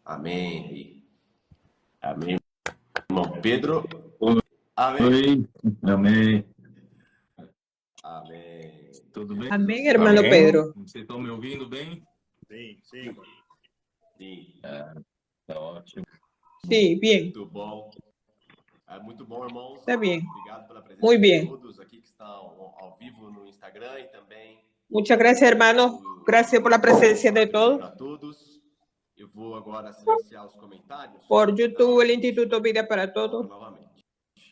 Amém. Amém, irmão Pedro. Amém. Oi, amém. Amém. Tudo bem? Amén, hermano Amén. Pedro. Vocês estão me ouvindo bem? Sim, sim. Sim, Tá ótimo. Sí, bien, muito bom. É muito bom, irmãos. está bien. Obrigado pela presença Muy de bien. todos aqui que estão ao vivo no Instagram e também Muchas gracias, hermano. Gracias por la presencia de todos. para todos. Eu vou agora silenciar os comentários. Por YouTube, el Instituto Vida para Todos. Novamente.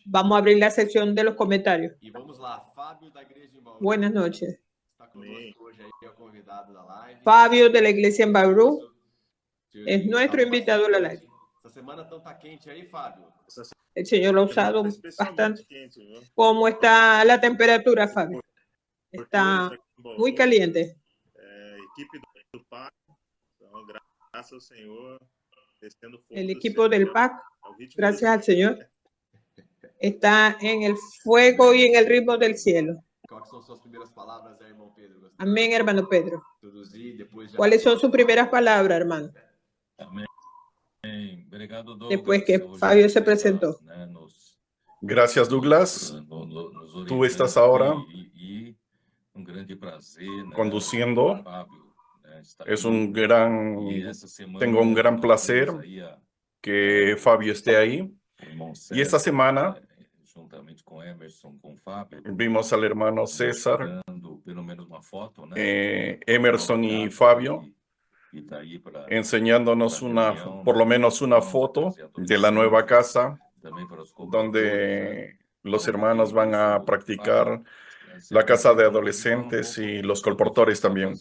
Vamos a abrir la sección de los comentarios. E vamos lá, Fábio da Igreja em Bauru. Buenas noches. Está conosco hoje aí, é o convidado da live. Fabio de la Iglesia en Bauru Senhor, es nuestro Fábio, invitado a la live. Essa semana então tá quente aí, Fábio? El Señor lo ha usado Especialmente bastante. quente, viu? ¿Cómo está la temperatura, Fabio? Porque Está hoje aqui em Bauru, muy caliente. Equipe do PAC, então, graças ao Senhor, descendo fogo El do equipo céu, del PAC, ao ritmo gracias do al Señor, está en el fuego y en el ritmo del cielo. Quais são suas primeiras palavras aí, irmão Pedro? Gostaria Amén, hermano Pedro. de introduzir, depois já... ¿Cuáles son sus primeras palabras, hermano? Amém. Obrigado, Douglas. Después que Hoje Fabio você se tá, presentó. né, Gracias, Douglas. nos Tú estás orientando ahora e grande prazer, né, conduciendo. Fábio, né, estar Es aqui. un gran, E essa semana tengo un gran nós placer temos aí que Fabio esté ahí. o irmão Y esta César, semana juntamente com Emerson, com Fábio, vimos al hermano César, mostrando pelo menos uma foto, né? Emerson y Fabio E tá aí para enseñándonos por lo menos una foto de la nueva casa também para os donde los hermanos van a practicar la casa de adolescentes y los colportores también.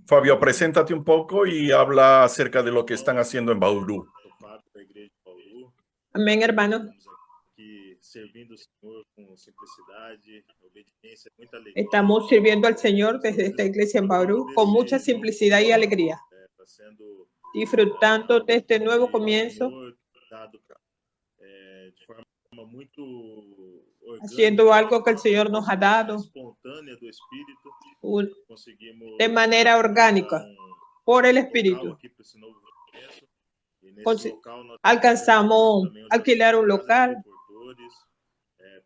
Fabio, preséntate un poco y habla acerca de lo que están haciendo en Bauru. Sou Fábio da Igreja de Bauru. Amén, hermano. Estamos aqui servindo o Senhor com simplicidade, obediência, muita alegria. Estamos sirviendo al Señor desde esta iglesia en Bauru con mucha simplicidad y alegría, Está sendo disfrutando de este nuevo comienzo, dado de forma muito orgânica, haciendo algo que el Señor nos ha dado espontânea do Espírito. un- Conseguimos de manera orgánica por el local Espíritu. aqui para esse novo começo. E nesse Consi- local nós alcanzamos também alquilar un casa de local. agricultores,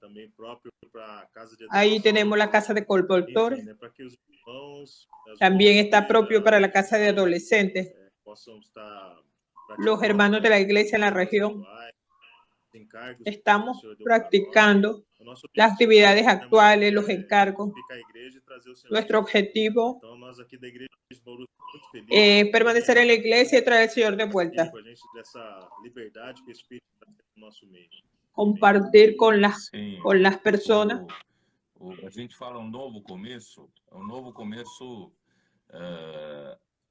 também próprio para a casa de Ahí adolescentes. tenemos la casa de colportores. Enfim, né, para que os irmãos, as También irmãs está da propio igreja, para la casa de adolescentes. possam estar Los hermanos de la iglesia en la región se encargos estamos que o Senhor deu para nós. practicando O nosso las objetivo, actividades né, actuales, é los encargos. ficar a igreja e trazer o Senhor. Nuestro objetivo Então, nós aqui da igreja de Bauru estamos muito felizes es permanecer en la iglesia y traer al Señor de vuelta. com a gente dessa liberdade que o Espírito está no nosso meio. Compartir con Sim. las personas. A gente fala novo começo, um novo começo.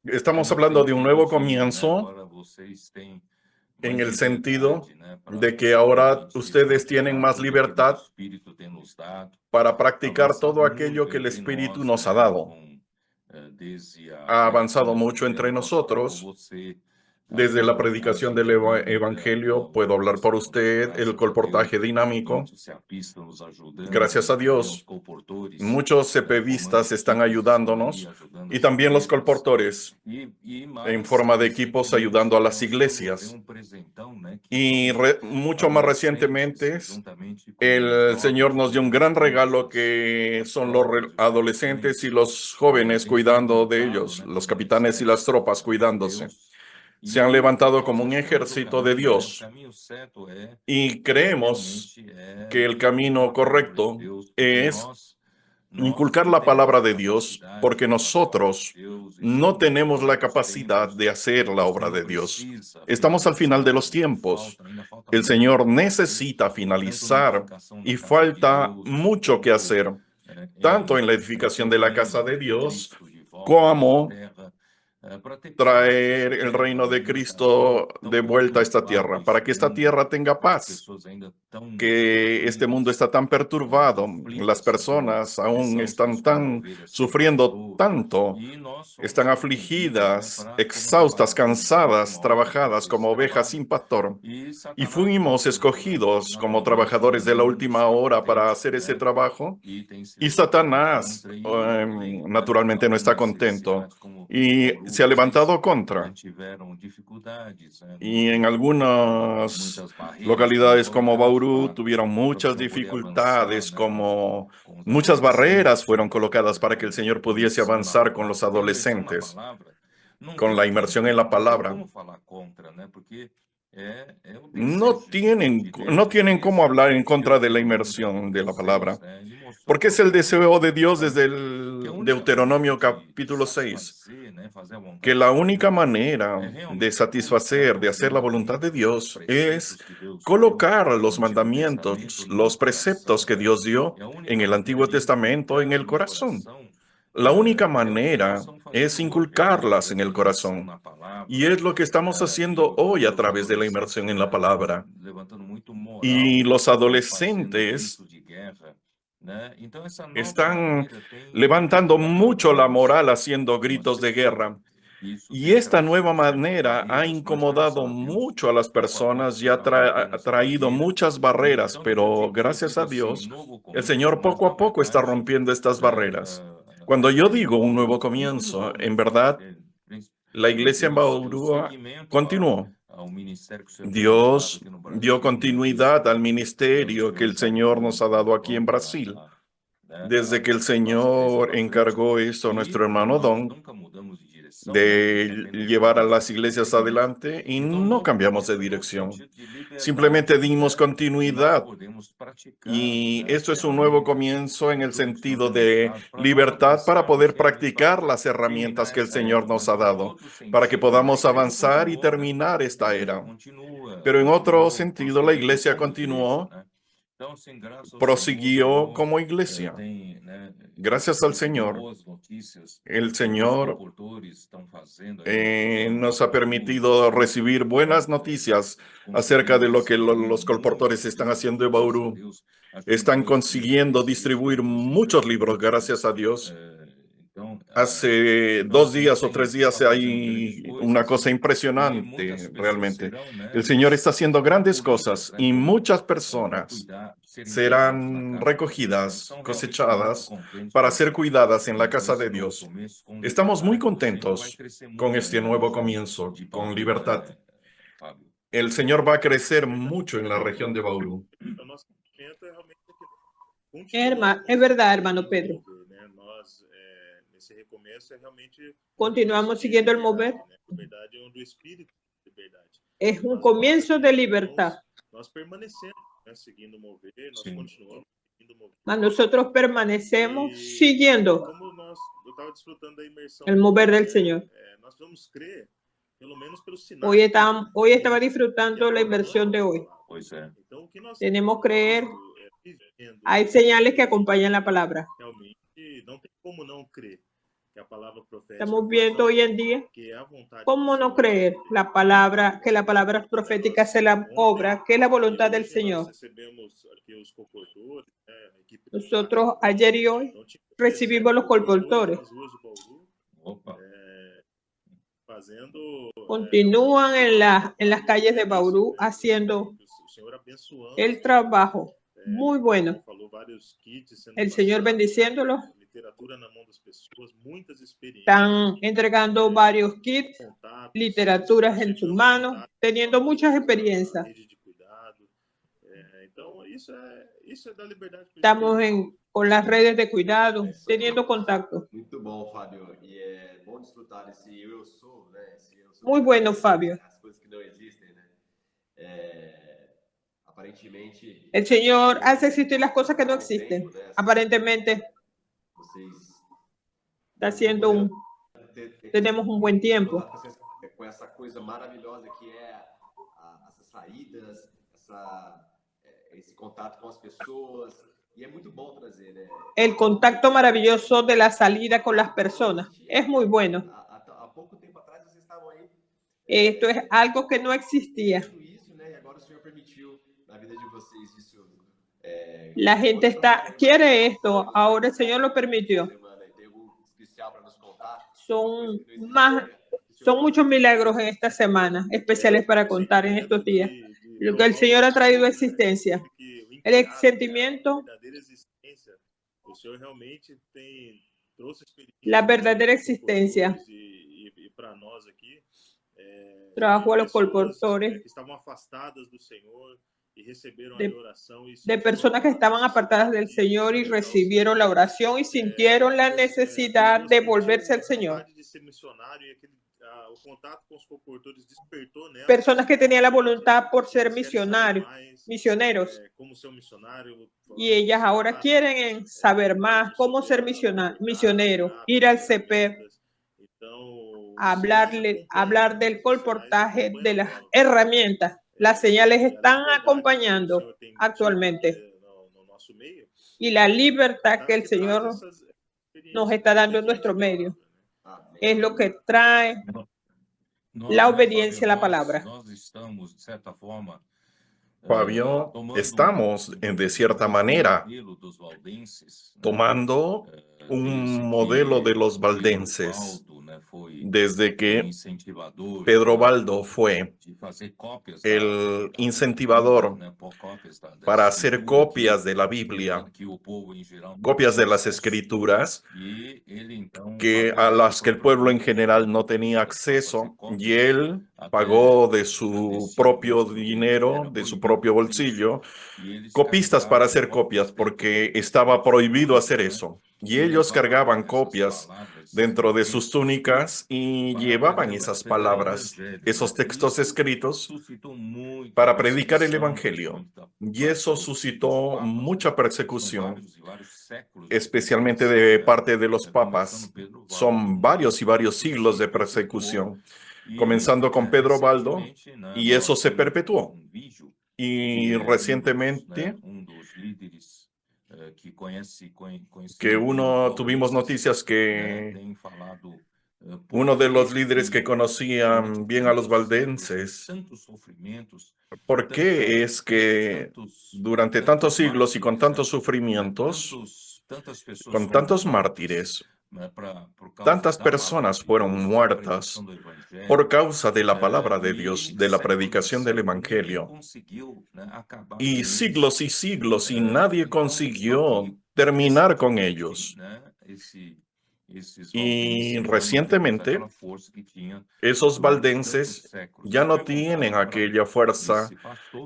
Estamos hablando de un nuevo comienzo Agora vocês têm en mais el sentido liberdade, né, para de que ahora realmente ustedes tienen más praticar tudo libertad que o Espírito tem nos dado, para practicar avançado todo aquello muito que el entre Espíritu nós, nos né, ha dado. desde Ha avanzado predicação do mucho entre Evangelho nosotros. pastoral, você Desde la agora predicación hoje del também, Evangelio puedo hablar por usted, el colportaje dinámico. muitos CEAPistas nos ajudando, Gracias a também Dios, os colportores, muchos CPVistas están ayudándonos y también los colportores en forma de equipos ayudando a las iglesias. Y mucho más recientemente, el Señor nos dio un gran regalo que son los adolescentes y los jóvenes cuidando de ellos, los capitanes y las tropas cuidándose. Se han levantado como un ejército de Dios y creemos que el camino correcto es inculcar la palabra de Dios, porque nosotros no tenemos la capacidad de hacer la obra de Dios. Estamos al final de los tiempos. El Señor necesita finalizar y falta mucho que hacer, tanto en la edificación de la casa de Dios como traer el reino de Cristo de vuelta a esta tierra, para que esta tierra tenga paz, que este mundo está tan perturbado, las personas aún están sufriendo tanto, están afligidas, exhaustas, cansadas, trabajadas como ovejas sin pastor. Y fuimos escogidos como trabajadores de la última hora para hacer ese trabajo. Y Satanás naturalmente no está contento. Y se ha levantado contra. Y en algunas localidades como Bauru tuvieron muchas dificultades, como muchas barreras fueron colocadas para que el Señor pudiese avanzar con los adolescentes, con la inmersión en la palabra. No tienen cómo hablar en contra de la inmersión de la palabra, porque es el deseo de Dios desde el Deuteronomio capítulo 6, que la única manera de satisfacer, de hacer la voluntad de Dios, es colocar los mandamientos, los preceptos que Dios dio en el Antiguo Testamento en el corazón. La única manera es inculcarlas en el corazón. Y es lo que estamos haciendo hoy a través de la inmersión en la palabra. Y los adolescentes están levantando mucho la moral haciendo gritos de guerra. Y esta nueva manera ha incomodado mucho a las personas y ha traído muchas barreras, pero gracias a Dios, el Señor poco a poco está rompiendo estas barreras. Cuando yo digo un nuevo comienzo, en verdad, la iglesia en Bauru continuó. Dios dio continuidad al ministerio que el Señor nos ha dado aquí en Brasil. Desde que el Señor encargó esto a nuestro hermano Don, de llevar a las iglesias adelante, y no cambiamos de dirección. Simplemente dimos continuidad. Y esto es un nuevo comienzo en el sentido de libertad para poder practicar las herramientas que el Señor nos ha dado, para que podamos avanzar y terminar esta era. Pero en otro sentido, la iglesia continuó, prosiguió como iglesia. Gracias al Señor, el Señor nos ha permitido recibir buenas noticias acerca de lo que los colportores están haciendo en Bauru. Están consiguiendo distribuir muchos libros, gracias a Dios. Hace 2 días o 3 días hay una cosa impresionante, realmente. El Señor está haciendo grandes cosas y muchas personas serán recogidas, cosechadas, para ser cuidadas en la casa de Dios. Estamos muy contentos con este nuevo comienzo, con libertad. El Señor va a crecer mucho en la región de Bauru. Es verdad, hermano Pedro. Continuamos siguiendo el mover. Es un comienzo de libertad. Mas nosotros permanecemos siguiendo el mover del Señor. Hoy estaba disfrutando la inversión de hoy. Tenemos que creer. Hay señales que acompañan la palabra. Estamos viendo hoy en día cómo no creer la palabra, que la palabra profética sea la obra, que es la voluntad del Señor. Nosotros ayer y hoy recibimos los colportores. Continúan en las calles de Bauru haciendo el trabajo muy bueno. El Señor bendiciéndolos. Están entregando varios kits, literaturas en sus manos, teniendo muchas experiencias. Estamos con las redes de cuidado, teniendo contacto. Muito bom, Fábio. E é bom desfrutar esse eu sou, né? Esse eu sou. Muy bueno, Fabio. As coisas que não existem, né? Aparentemente. El Señor hace existir las cosas que no existen. Aparentemente está haciendo tenemos un buen tiempo. Com essa coisa maravilhosa que é essas saídas, esse contato com as pessoas. Y es muy bom trazer, né? El contacto maravilloso de la salida con las personas. Es muy bueno. Há pouco tempo atrás vocês estavam aí. Esto es algo que no existía. Isso, né? E agora o Senhor permitiu na vida de vocês isso. La gente quiere esto. Ahora el Señor lo permitió. Son muchos milagros en esta semana, especiales para contar en estos días. Lo que el Señor ha traído a existencia. El sentimiento la verdadera existencia. Trajo a los colportores de personas que estaban apartadas del Señor y recibieron la oración y sintieron la necesidad de volverse al Señor. Personas que tenían la voluntad por ser misioneros. Y ellas ahora quieren saber más cómo ser misionero, ir al CP, hablar del colportaje, de las herramientas. Las señales están acompañando actualmente. Y la libertad que el Señor nos está dando en nuestro medio es lo que trae la obediencia a la palabra. Fabio, estamos de cierta manera tomando un modelo de los valdenses desde que Pedro Baldo fue el incentivador para hacer copias de la Biblia, copias de las Escrituras, a las que el pueblo en general no tenía acceso, y él pagó de su propio dinero, de su propio bolsillo, copistas para hacer copias, porque estaba prohibido hacer eso. Y ellos cargaban copias dentro de sus túnicas y llevaban esas palabras, esos textos escritos, para predicar el Evangelio. Y eso suscitó mucha persecución, especialmente de parte de los papas. Son varios y varios siglos de persecución, comenzando con Pedro Baldo, y eso se perpetuó. Y recientemente tuvimos noticias que uno de los líderes que conocían bien a los valdenses, ¿por qué es que durante tantos siglos y con tantos sufrimientos, con tantos mártires, tantas personas fueron muertas por causa de la palabra de Dios, de la predicación del Evangelio? Y siglos, y nadie consiguió terminar con ellos. Y recientemente, esos valdenses ya no tienen aquella fuerza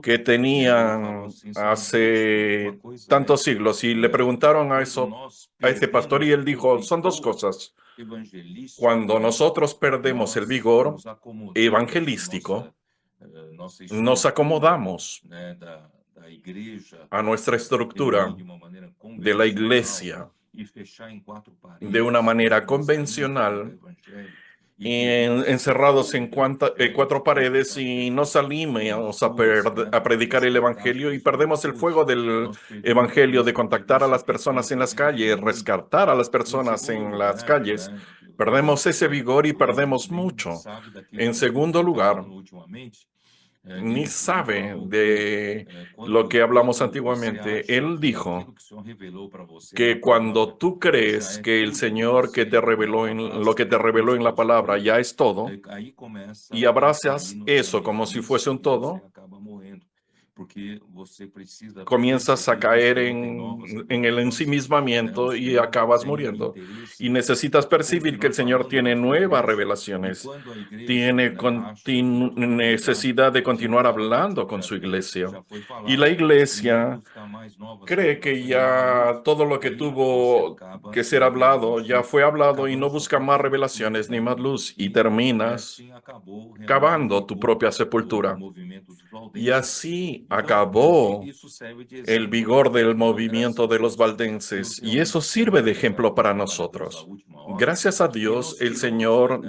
que tenían hace tantos siglos. Y le preguntaron a este pastor, y él dijo, son dos cosas. Cuando nosotros perdemos el vigor evangelístico, nos acomodamos a nuestra estructura de la iglesia de una manera convencional, encerrados en cuatro paredes, y no salimos a predicar el Evangelio, y perdemos el fuego del Evangelio, de contactar a las personas en las calles, rescatar a las personas en las calles. Perdemos ese vigor y perdemos mucho. En segundo lugar, ni sabe de lo que hablamos antiguamente. Él dijo que cuando tú crees que el Señor que te reveló lo que te reveló en la palabra ya es todo, y abrazas eso como si fuese un todo, comienzas a caer en el ensimismamiento y acabas muriendo. Y necesitas percibir que el Señor tiene nuevas revelaciones, tiene necesidad de continuar hablando con su iglesia. Y la iglesia cree que ya todo lo que tuvo que ser hablado ya fue hablado, y no busca más revelaciones ni más luz, y terminas cavando tu propia sepultura. Y así acabó el vigor del movimiento de los valdenses, y eso sirve de ejemplo para nosotros. Gracias a Dios, el Señor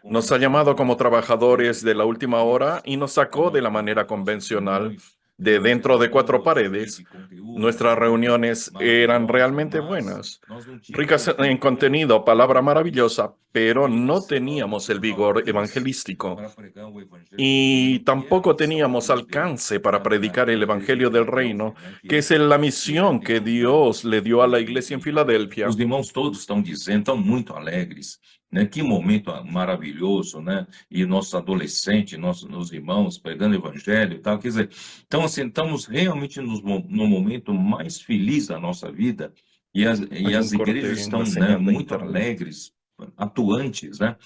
nos ha llamado como trabajadores de la última hora y nos sacó de la manera convencional, de dentro de cuatro paredes. Nuestras reuniones eran realmente buenas, ricas en contenido, palabra maravillosa, pero no teníamos el vigor evangelístico y tampoco teníamos alcance para predicar el Evangelio del Reino, que es la misión que Dios le dio a la iglesia en Filadelfia. Os irmãos todos estão dizendo, estão muito alegres, né? Que momento maravilhoso, né? E nossos adolescentes, nossos irmãos pregando o evangelho e tal. Quer dizer, então assim, estamos realmente no momento mais feliz da nossa vida. E as un corte igrejas en estão, la né, señal de muito internet. alegres, atuantes, né,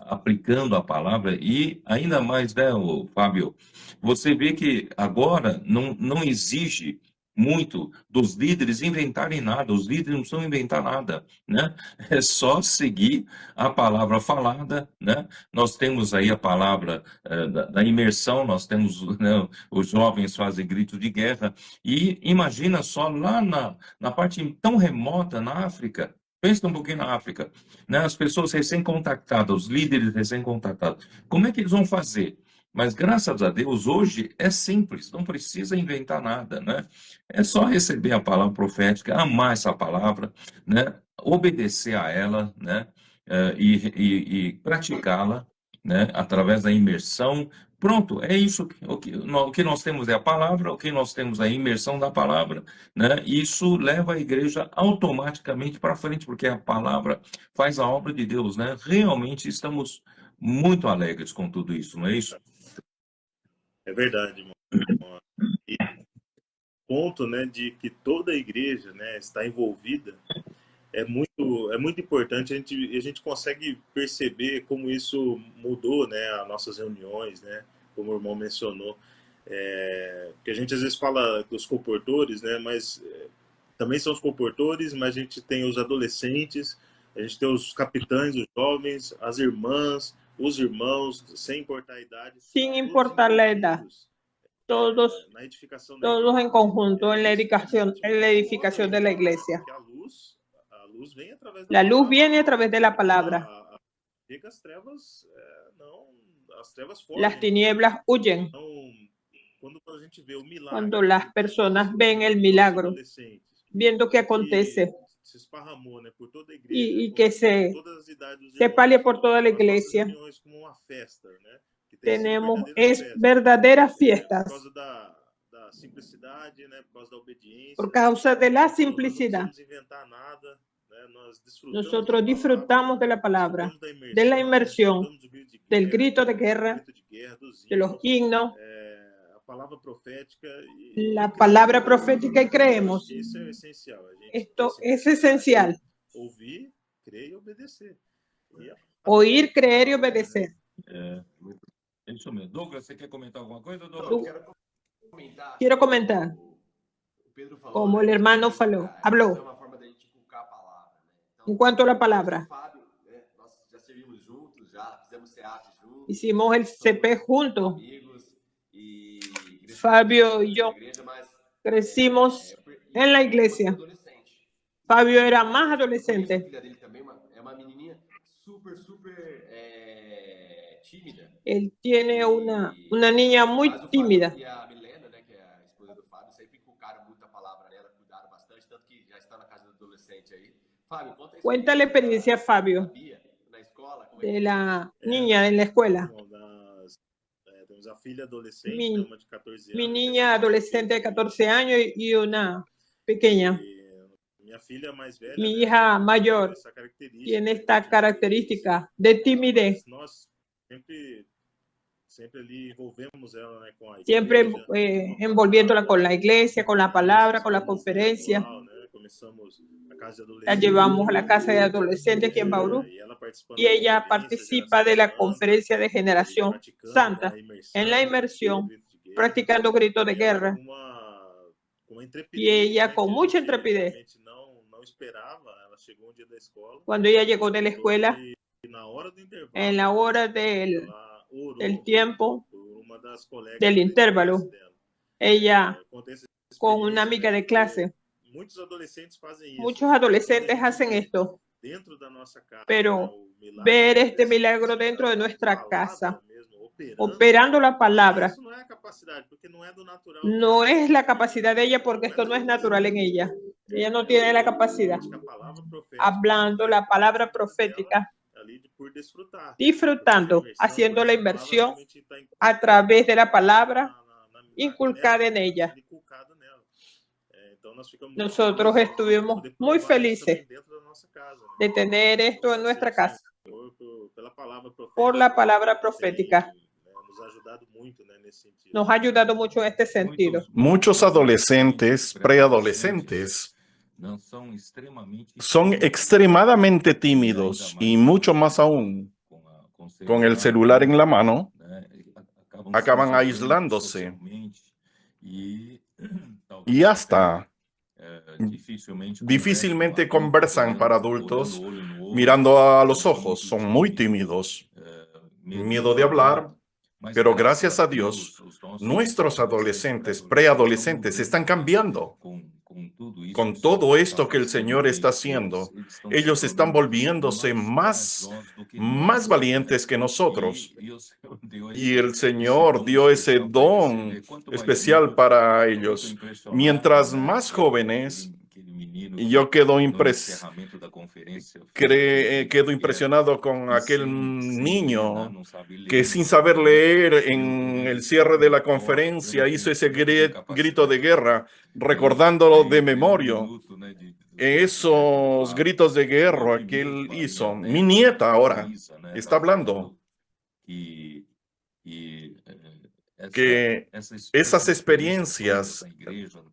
aplicando a palavra e ainda mais, né, Fábio, você vê que agora não exige muito dos líderes inventarem nada, os líderes não precisam inventar nada, né? É só seguir a palavra falada, né? Nós temos aí a palavra da imersão, nós temos, né, os jovens fazem grito de guerra, e imagina só lá na parte tão remota, na África, pensa um pouquinho na África, né? As pessoas recém-contactadas, os líderes recém-contactados, como é que eles vão fazer? Mas graças a Deus, hoje é simples, não precisa inventar nada, né? É só receber a palavra profética, amar essa palavra, né? Obedecer a ela, né? E praticá-la, né? Através da imersão. Pronto, é isso. O que nós temos é a palavra, o que nós temos é a imersão da palavra, né? Isso leva a igreja automaticamente para frente, porque a palavra faz a obra de Deus, né? Realmente estamos muito alegres com tudo isso, não é isso? É verdade, irmão. E ponto, né, de que toda a igreja, né, está envolvida é muito importante. A gente consegue perceber como isso mudou, né, as nossas reuniões, né, como o irmão mencionou. Porque a gente às vezes fala dos comportores, né, mas também são os comportores, mas a gente tem os adolescentes, a gente tem os capitães, os jovens, as irmãs, os irmãos, sem importar a idade. Sin importar la edad, todos, na edificação da todos igreja. en conjunto en la edificación de la iglesia. Que a luz vem através da La luz palavra. viene a través de la palabra. Chega as trevas, as trevas fogem. Las tinieblas huyen. Então, quando a gente vê o milagre, Cuando las personas ven el milagro, viendo qué acontece se esparramou, né, por toda a igreja, y que se todas as idades dos se irmãos, palie por toda la as nossas iglesia, reuniões como uma festa, né, que tem sido tenemos verdadeiras festas. verdaderas Por fiestas causa da simplicidade, né, por causa da obediência. por causa de la Nós não simplicidad. precisamos inventar nada, né, nós Nosotros disfrutamos de la palabra, desfrutamos de la inmersión, desfrutamos do grito de del guerra, grito de guerra, grito de guerra, dos de los himnos, a palavra profética. la palabra profética y creemos. Isso é essencial. A gente Esto precisa es esencial. ouvir, crer e obedecer. Oír, creer y obedecer. É isso mesmo. Douglas, você quer comentar alguma coisa, Douglas? Eu quero comentar. Quiero comentar, O Pedro falou, como né, el hermano que habló, é uma forma da gente inculcar a palavra, né? Então, en cuanto a la palabra. o Fábio, né, nós já servimos juntos, já fizemos CEAP juntos. Hicimos el CP juntos. Amigos, e Fabio y yo igreja, mas, crecimos en la iglesia. adolescente. Fabio era más A adolescente. filha dele também é uma menininha super tímida. Él tiene una niña muy Mas o Fábio tímida. e a Milena, né, que é a esposa do Fábio, sempre inculcaram muito a palavra nela, cuidaram bastante, tanto que já está na casa do adolescente aí. Fábio, conta a Cuenta la experiencia, Fabio, Bia, na escola, como de la niña en la escuela. Temos a filha adolescente, Mi- uma de 14 anos. Mi niña adolescente de 14 años y una pequeña. Minha filha mais velha, Mi né, hija mayor essa característica, tiene esta característica de timidez. Nós sempre ali envolvemos ela, né, com a Siempre igreja, envolviéndola con la iglesia, con la palabra, con la conferencia. né, começamos a casa de La adolescentes, llevamos a la casa de adolescentes aquí en Bauru. e ela participando Y ella da conferência participa de la Geração Santa, conferencia de Generación praticando, Santa, né, en la inmersión, grito de guerra, practicando gritos de e ela guerra. com uma intrepidez, Y ella né, con que a mucha gente intrepidez. realmente não esperava. Ela chegou um dia da escola, Cuando ella llegó de la escuela, e na hora do intervalo, en la hora del ela orou tiempo por uma das colegas del da intervalo, classe dela. ella Contei essa con una experiência, amiga né, de clase. muitos adolescentes fazem isso. Muchos adolescentes hacen esto, Dentro da nossa casa, pero né, o milagre ver este acontece milagro dentro dentro de da nuestra palavra casa, mesmo, operando la palabra, Isso não é a capacidade, porque não é do natural. no es la capacidad de ella porque esto no es natural en ella. Ella no tiene la capacidad. A palavra profética, Hablando la palabra profética, ali por desfrutar. disfrutando, Porque essa haciendo la essa palavra inversión realmente tá a través de la palabra na inculcada en nela, ela. inculcada nela. Então nós ficamos Nosotros felizes de estuvimos poder muy provar isso felices também dentro da nossa casa, né? de tener esto en nuestra casa Pela palavra profética, por la palabra profética. tem, nos ajudado muito, né, nesse sentido. Nos ha ayudado mucho en este sentido. Muchos adolescentes, preadolescentes, son extremadamente tímidos y mucho más aún con el celular en la mano, acaban aislándose y hasta difícilmente conversan para adultos mirando a los ojos. Son muy tímidos, miedo de hablar, pero gracias a Dios, nuestros adolescentes, preadolescentes están cambiando. Con todo esto que el Señor está haciendo, ellos están volviéndose más valientes que nosotros. Y el Señor dio ese don especial para ellos. Mientras más jóvenes, yo quedo impresionado con aquel niño que sin saber leer en el cierre de la conferencia hizo ese grito de guerra, recordándolo de memoria. Esos gritos de guerra que él hizo. Mi nieta ahora está hablando que esas experiencias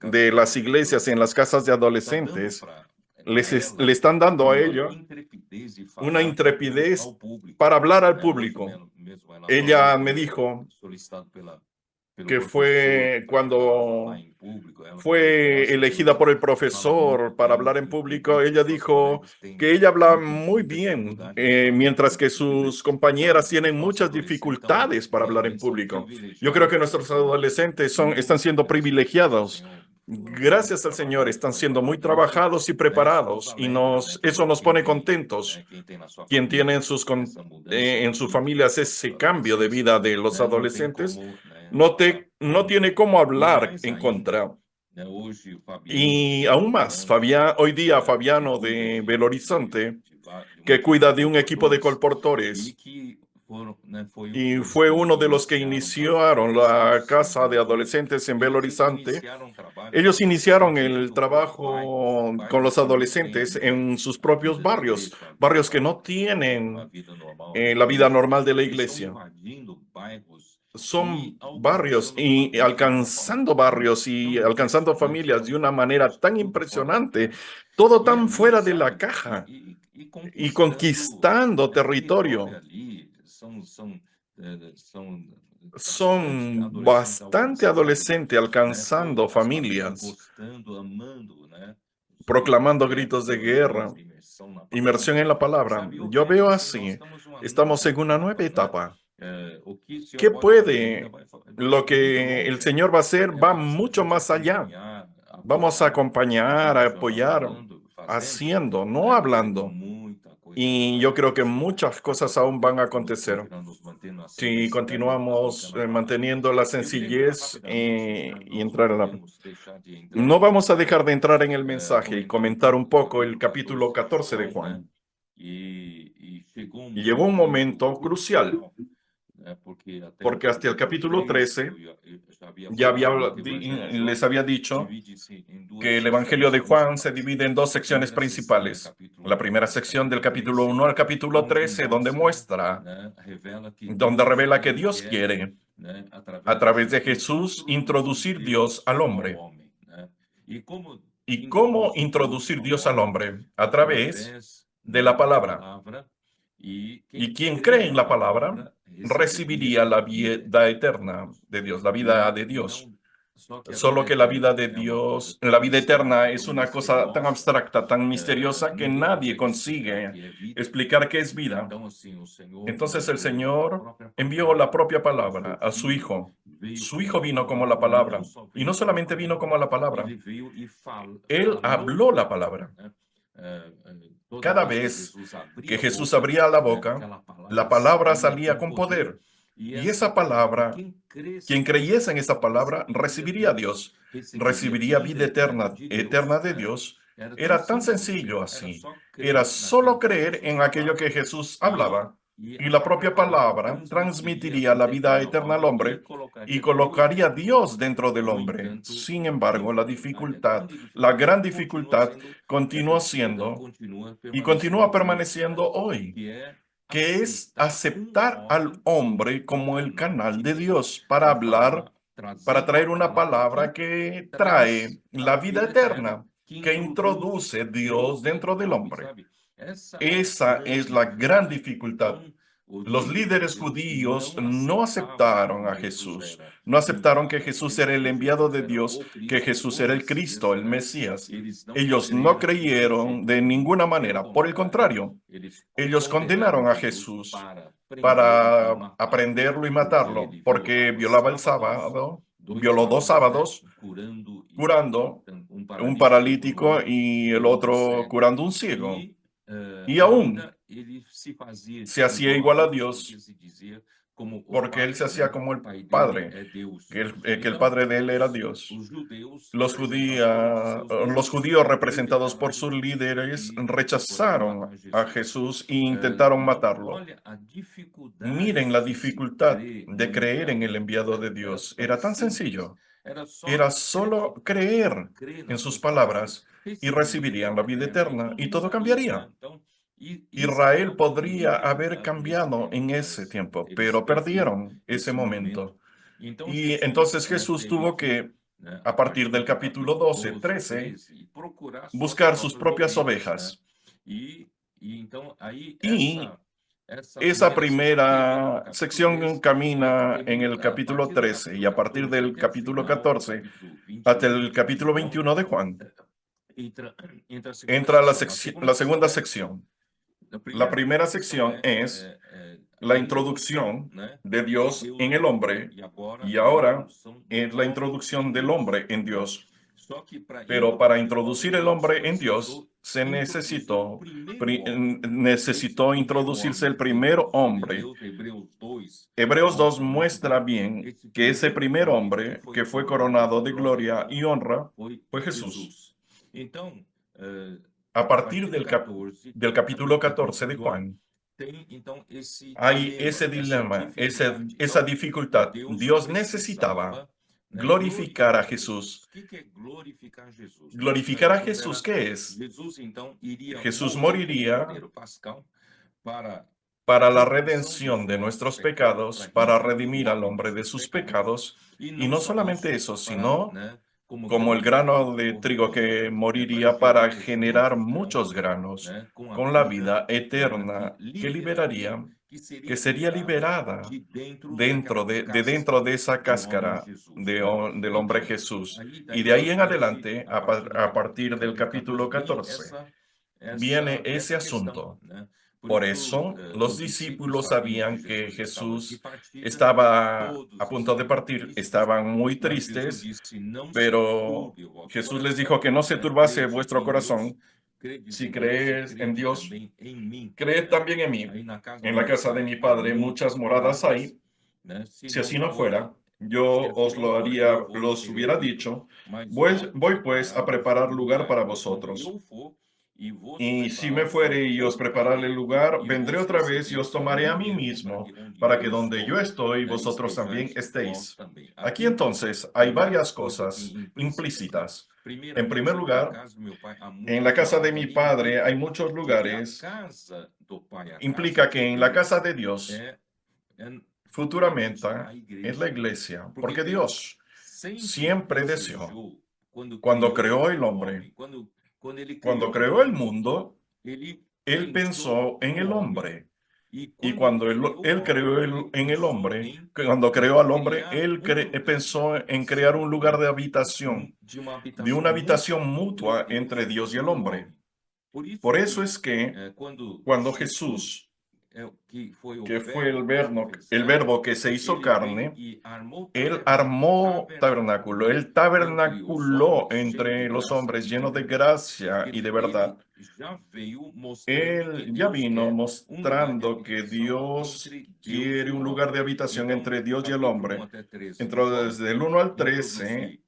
de las iglesias en las casas de adolescentes le están dando a ella una intrepidez para hablar al público. Ella me dijo que fue cuando fue elegida por el profesor para hablar en público. Ella dijo que ella habla muy bien, mientras que sus compañeras tienen muchas dificultades para hablar en público. Yo creo que nuestros adolescentes están siendo privilegiados. Gracias al Señor, están siendo muy trabajados y preparados y eso nos pone contentos. Quien tiene en sus familias ese cambio de vida de los adolescentes, no tiene cómo hablar en contra. Y aún más, hoy día Fabiano de Belo Horizonte, que cuida de un equipo de colportores, y fue uno de los que iniciaron la casa de adolescentes en Belo Horizonte. Ellos iniciaron el trabajo con los adolescentes en sus propios barrios que no tienen la vida normal de la iglesia. Son barrios y alcanzando familias de una manera tan impresionante, todo tan fuera de la caja y conquistando territorio. Son bastante adolescentes alcanzando familias, proclamando gritos de guerra, inmersión en la palabra. Yo veo así, estamos en una nueva etapa. Lo que el Señor va a hacer va mucho más allá. Vamos a acompañar, a apoyar, haciendo, no hablando. Y yo creo que muchas cosas aún van a acontecer si continuamos manteniendo la sencillez y entrar en la... No vamos a dejar de entrar en el mensaje y comentar un poco el capítulo 14 de Juan. Y llegó un momento crucial, porque hasta el capítulo 13 ya les había dicho que el Evangelio de Juan se divide en dos secciones principales. La primera sección del capítulo 1 al capítulo 13, donde revela que Dios quiere, a través de Jesús, introducir Dios al hombre. ¿Y cómo introducir Dios al hombre? A través de la palabra. Y quien cree en la palabra recibiría la vida eterna de Dios, la vida de Dios. Solo que la vida de Dios, la vida eterna es una cosa tan abstracta, tan misteriosa que nadie consigue explicar qué es vida. Entonces el Señor envió la propia palabra a su Hijo. Su Hijo vino como la palabra. Y no solamente vino como la palabra. Él habló la palabra. Cada vez que Jesús abría la boca, la palabra salía con poder. Y esa palabra, quien creyese en esa palabra, recibiría a Dios, recibiría vida eterna de Dios. Era tan sencillo así. Era solo creer en aquello que Jesús hablaba, y la propia palabra transmitiría la vida eterna al hombre y colocaría a Dios dentro del hombre. Sin embargo, la gran dificultad continúa siendo y continúa permaneciendo hoy, que es aceptar al hombre como el canal de Dios para hablar, para traer una palabra que trae la vida eterna, que introduce Dios dentro del hombre. Esa es la gran dificultad. Los líderes judíos no aceptaron a Jesús, no aceptaron que Jesús era el enviado de Dios, que Jesús era el Cristo, el Mesías. Ellos no creyeron de ninguna manera. Por el contrario, ellos condenaron a Jesús para aprenderlo y matarlo, porque violaba el sábado, violó 2 sábados, curando un paralítico y el otro curando un ciego. Y aún se hacía igual a Dios, porque él se hacía como el Padre, que el Padre de él era Dios. Los judíos representados por sus líderes rechazaron a Jesús e intentaron matarlo. Miren la dificultad de creer en el enviado de Dios. Era tan sencillo. Era solo creer en sus palabras y recibirían la vida eterna y todo cambiaría. Israel podría haber cambiado en ese tiempo, pero perdieron ese momento. Y entonces Jesús tuvo que, a partir del capítulo 12, 13, buscar sus propias ovejas. Y esa primera sección camina en el capítulo 13 y a partir del capítulo 14 hasta el capítulo 21 de Juan. Entra la segunda sección. La primera sección es la introducción de Dios en el hombre y ahora es la introducción del hombre en Dios. Pero para introducir el hombre en Dios se necesitó introducirse el primer hombre. Hebreos 2 muestra bien que ese primer hombre que fue coronado de gloria y honra fue Jesús. A partir del capítulo 14 de Juan, hay ese dilema, esa dificultad. Dios necesitaba glorificar a Jesús. ¿Glorificar a Jesús qué es? Jesús moriría para la redención de nuestros pecados, para redimir al hombre de sus pecados. Y no solamente eso, sino como el grano de trigo que moriría para generar muchos granos con la vida eterna que liberaría, que sería liberada dentro de esa cáscara del hombre Jesús. Y de ahí en adelante, a partir del capítulo 14, viene ese asunto. Por eso los discípulos sabían que Jesús estaba a punto de partir, estaban muy tristes, pero Jesús les dijo que no se turbase vuestro corazón. Si crees en Dios, creed también en mí. En la casa de mi Padre muchas moradas hay. Si así no fuera, yo os los hubiera dicho. Voy pues a preparar lugar para vosotros. Y si me fuere y os prepararé el lugar, vendré otra vez y os tomaré a mí mismo, para que donde yo estoy, vosotros también estéis. Aquí entonces hay varias cosas implícitas. En primer lugar, en la casa de mi Padre hay muchos lugares. Implica que en la casa de Dios, futuramente, es la iglesia, porque Dios siempre deseó, cuando creó el hombre, cuando creó el mundo, Él pensó en el hombre. Y cuando él creó en el hombre, cuando creó al hombre, Él pensó en crear un lugar de habitación, de una habitación mutua entre Dios y el hombre. Por eso es que cuando Jesús, que fue el verbo que se hizo carne, Él armó tabernáculo, Él tabernaculó entre los hombres lleno de gracia y de verdad. Él ya vino mostrando que Dios quiere un lugar de habitación entre Dios y el hombre. Entonces, desde el 1 al 13,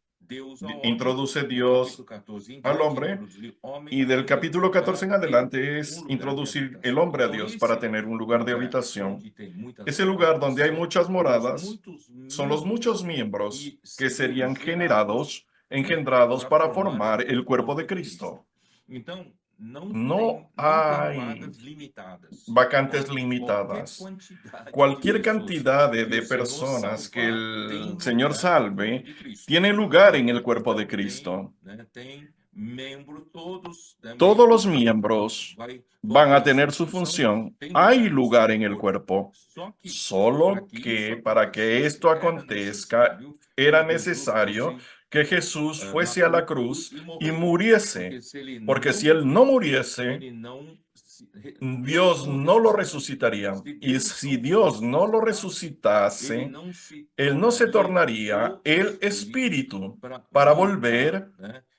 introduce Dios al hombre, y del capítulo 14 en adelante es introducir el hombre a Dios para tener un lugar de habitación. Ese lugar donde hay muchas moradas son los muchos miembros que serían engendrados para formar el cuerpo de Cristo. No hay vacantes limitadas. Cualquier cantidad de personas que el Señor salve tiene lugar en el cuerpo de Cristo. Todos los miembros van a tener su función. Hay lugar en el cuerpo. Solo que para que esto acontezca, era necesario que Jesús fuese a la cruz y muriese. Porque si él no muriese, Dios no lo resucitaría. Y si Dios no lo resucitase, él no se tornaría el Espíritu para volver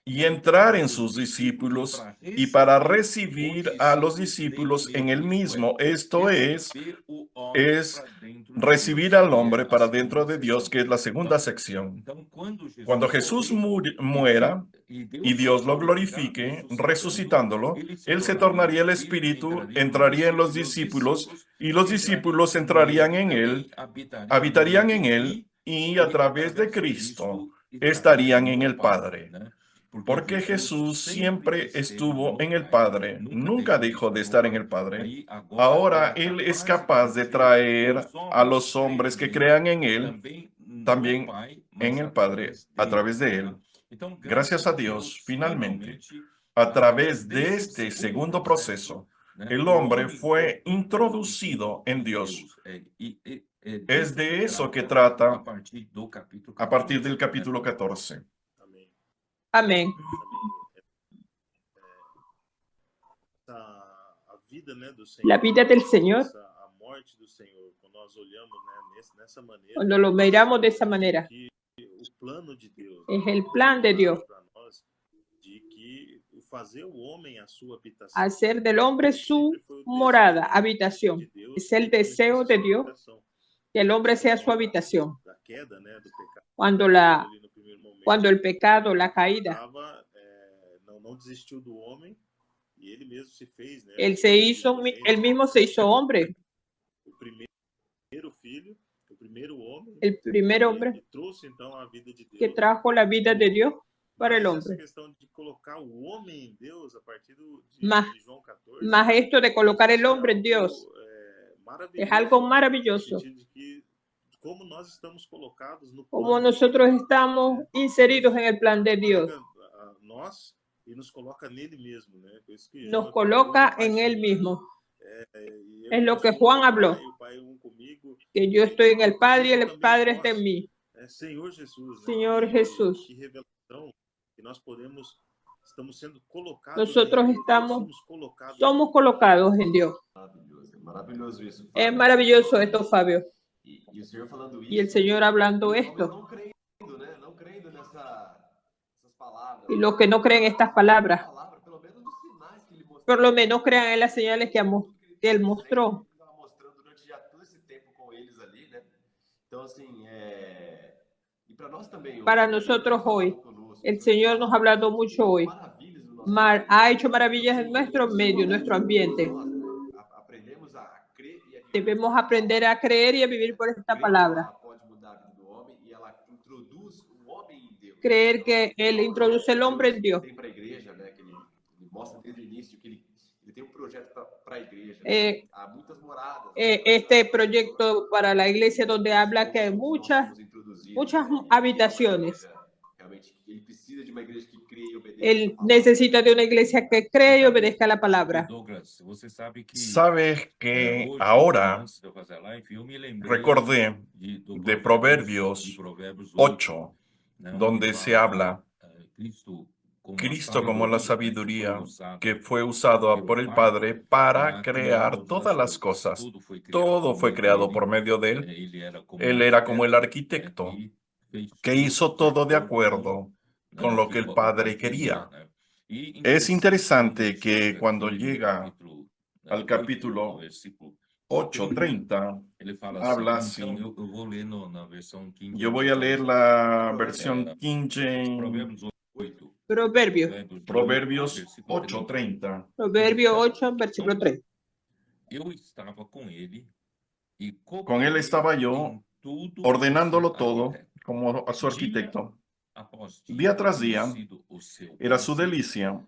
y entrar en sus discípulos y para recibir a los discípulos en él mismo. Esto es recibir al hombre para dentro de Dios, que es la segunda sección. Cuando Jesús muera y Dios lo glorifique, resucitándolo, él se tornaría el Espíritu, entraría en los discípulos y los discípulos entrarían en él, habitarían en él y a través de Cristo estarían en el Padre. Porque Jesús siempre estuvo en el Padre, nunca dejó de estar en el Padre. Ahora Él es capaz de traer a los hombres que crean en Él, también en el Padre, a través de Él. Gracias a Dios, finalmente, a través de este segundo proceso, el hombre fue introducido en Dios. Es de eso que trata a partir del capítulo 14. Amén. La vida del Señor, cuando lo miramos de esa manera, es el plan de Dios. Hacer del hombre su morada, habitación. Es el deseo de Dios que el hombre sea su habitación. Cuando el pecado, la caída, él mismo se hizo hombre. El primer hombre que trajo la vida de Dios para el hombre. Más esto de colocar el hombre en Dios es algo maravilloso. Como nosotros estamos inseridos en el plan de Dios. Nos coloca en Él mismo. Es lo que Juan habló. Que yo estoy en el Padre y el Padre está en mí. Señor Jesús. Nosotros somos colocados en Dios. Es maravilloso esto, Fabio. Y el Señor hablando esto. Y los que no creen estas palabras, por lo menos crean en las señales que Él mostró. Para nosotros hoy, el Señor nos ha hablado mucho hoy. Ha hecho maravillas en nuestro medio, en nuestro ambiente. Debemos aprender a creer y a vivir por esta palabra. Creer que Él introduce el hombre en Dios. Este proyecto para la iglesia donde habla que hay muchas habitaciones. Él necesita de una iglesia que cree y obedezca la palabra. Sabes que ahora recordé de Proverbios 8, donde se habla Cristo como la sabiduría que fue usado por el Padre para crear todas las cosas. Todo fue creado por medio de Él. Él era como el arquitecto que hizo todo de acuerdo con lo que el Padre quería. Es interesante que cuando llega al capítulo 8:30, habla así. Yo voy a leer la versión King James. Proverbios 8:30. Proverbio 8, versículo 3. Con él estaba yo, ordenándolo todo como a su arquitecto. Día tras día, era su delicia,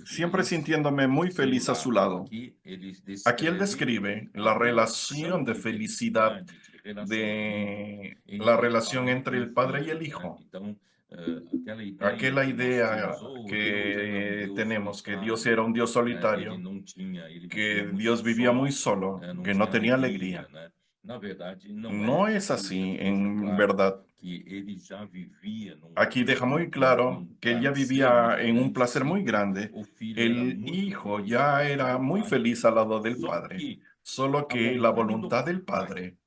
siempre sintiéndome muy feliz a su lado. Aquí él describe la relación de felicidad, de la relación entre el Padre y el Hijo. aquella idea que tenemos que Dios era un Dios solitario, que Dios vivía muy solo, que no tenía alegría. No es así, en verdad. Aquí deja muy claro que él ya vivía en un placer muy grande. El hijo ya era muy feliz al lado del padre, solo que la voluntad del padre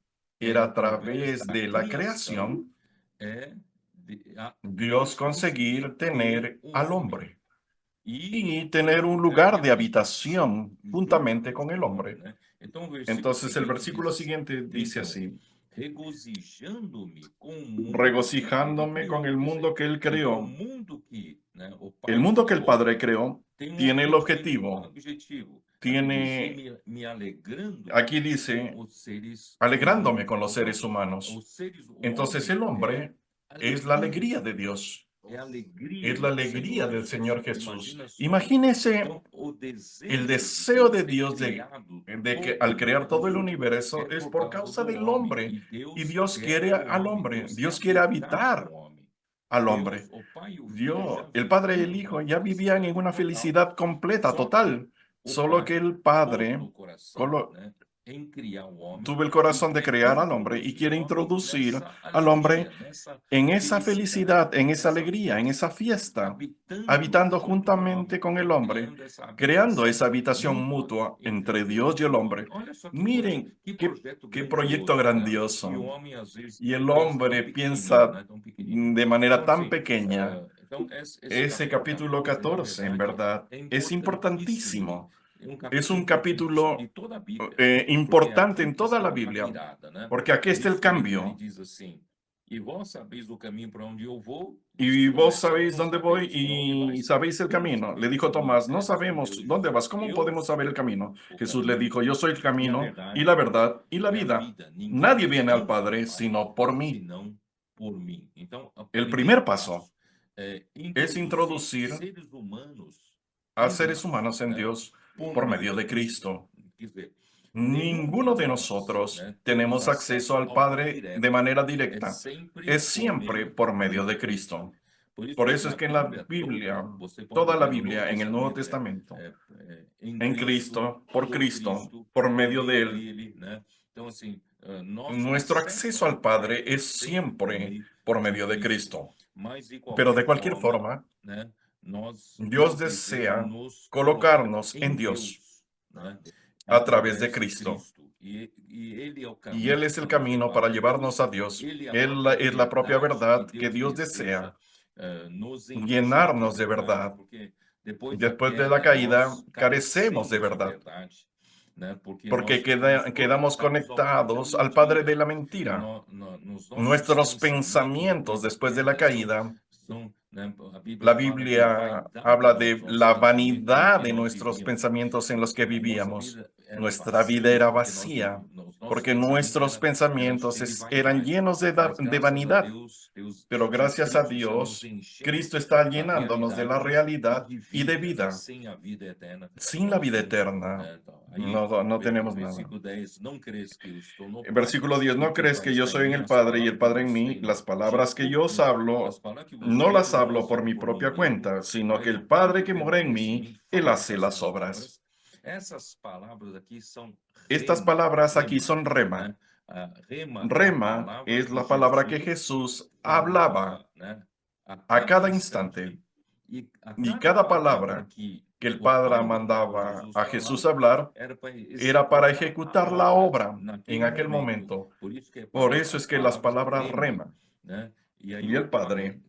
era a través de la creación, Dios conseguir tener al hombre y tener un lugar de habitación juntamente con el hombre. Entonces el versículo siguiente dice así: regocijándome con el mundo que él creó. El mundo que el Padre creó tiene el objetivo, tiene, aquí dice, alegrándome con los seres humanos. Entonces el hombre es la alegría de Dios, es la alegría del Señor Jesús. Imagínese el deseo de Dios de que al crear todo el universo es por causa del hombre. Y Dios quiere al hombre, Dios quiere habitar al hombre. Dios, el Padre y el Hijo ya vivían en una felicidad completa, total. Solo que el Padre tuvo el corazón de crear al hombre y quiere introducir al hombre en esa felicidad, en esa alegría, en esa fiesta, habitando juntamente con el hombre, creando esa habitación mutua entre Dios y el hombre. Miren qué proyecto grandioso. Y el hombre piensa de manera tan pequeña. Ese capítulo 14, en verdad, es importantísimo. Es un capítulo importante en toda la Biblia, porque aquí está el cambio. Y vos sabéis dónde voy y sabéis el camino. Le dijo Tomás, no sabemos dónde vas, ¿cómo podemos saber el camino? Jesús le dijo, yo soy el camino y la verdad y la vida. Nadie viene al Padre sino por mí. El primer paso es introducir a seres humanos en Dios por medio de Cristo. Ninguno de nosotros tenemos acceso al Padre de manera directa. Es siempre por medio de Cristo. Por eso es que en la Biblia, toda la Biblia, en el Nuevo Testamento, en Cristo, por medio de Él, nuestro acceso al Padre es siempre por medio de Cristo. Pero de cualquier forma, Dios desea colocarnos en Dios a través de Cristo. Y Él es el camino para llevarnos a Dios. Él es la propia verdad que Dios desea llenarnos de verdad. Después de la caída, carecemos de verdad, porque quedamos conectados al padre de la mentira. Nuestros pensamientos después de la caída, la Biblia habla de la vanidad de nuestros pensamientos en los que vivíamos. Nuestra vida era vacía porque nuestros pensamientos eran llenos de vanidad. Pero gracias a Dios, Cristo está llenándonos de la realidad y de vida. Sin la vida eterna, no tenemos nada. Versículo 10, ¿no crees que yo soy en el Padre y el Padre en mí? Las palabras que yo os hablo, no las hablo por mi propia cuenta, sino que el Padre que mora en mí, Él hace las obras. Estas palabras aquí son rema. Rema es la palabra que Jesús hablaba a cada instante. Y cada palabra que el Padre mandaba a Jesús hablar era para ejecutar la obra en aquel momento. Por eso es que las palabras rema. Y el Padre,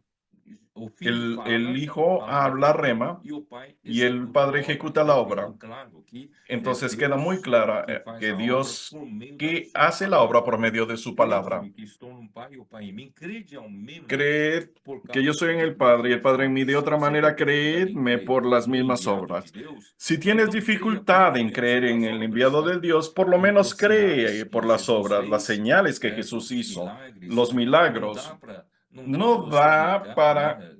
el Hijo habla rema y el Padre ejecuta la obra. Entonces queda muy clara que Dios que hace la obra por medio de su palabra. Creed que yo soy en el Padre y el Padre en mí. De otra manera, creedme por las mismas obras. Si tienes dificultad en creer en el enviado de Dios, por lo menos cree por las obras, las señales que Jesús hizo, los milagros. No da para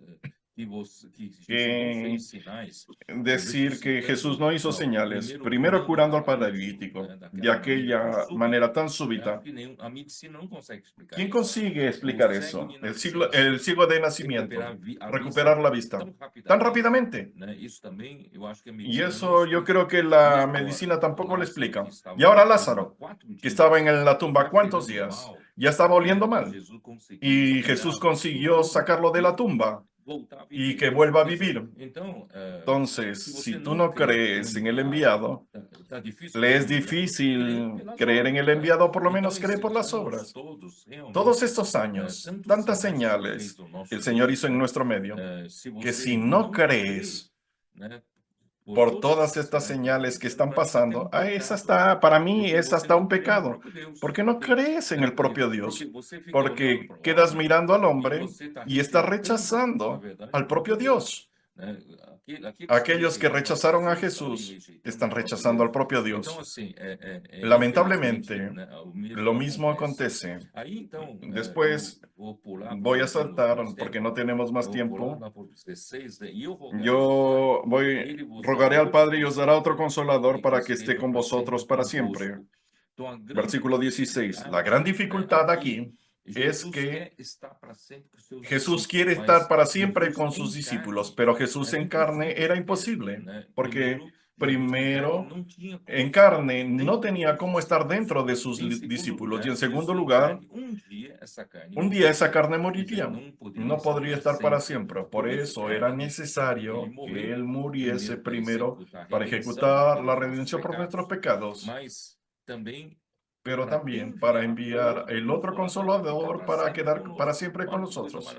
que decir que Jesús no hizo señales, primero curando al paralítico, de aquella manera tan súbita. ¿Quién consigue explicar eso? El ciego de nacimiento, recuperar la vista tan rápidamente. Y eso yo creo que la medicina tampoco lo explica. Y ahora Lázaro, que estaba en la tumba, ¿cuántos días? Ya estaba oliendo mal. Y Jesús consiguió sacarlo de la tumba y que vuelva a vivir. Entonces, si tú no crees en el enviado, le es difícil creer en el enviado, por lo menos cree por las obras. Todos estos años, tantas señales que el Señor hizo en nuestro medio, que si no crees por todas estas señales que están pasando, para mí es hasta un pecado, porque no crees en el propio Dios, porque quedas mirando al hombre y estás rechazando al propio Dios. Aquellos que rechazaron a Jesús están rechazando al propio Dios. Lamentablemente, lo mismo acontece. Después voy a saltar porque no tenemos más tiempo. Rogaré al Padre y os dará otro consolador para que esté con vosotros para siempre. Versículo 16. La gran dificultad aquí es que Jesús quiere estar para siempre con sus discípulos, pero Jesús en carne era imposible, porque primero, en carne no tenía cómo estar dentro de sus discípulos, y en segundo lugar, un día esa carne moriría, no podría estar para siempre. Por eso era necesario que Él muriese primero para ejecutar la redención por nuestros pecados, pero también para enviar el otro consolador para quedar para siempre con nosotros.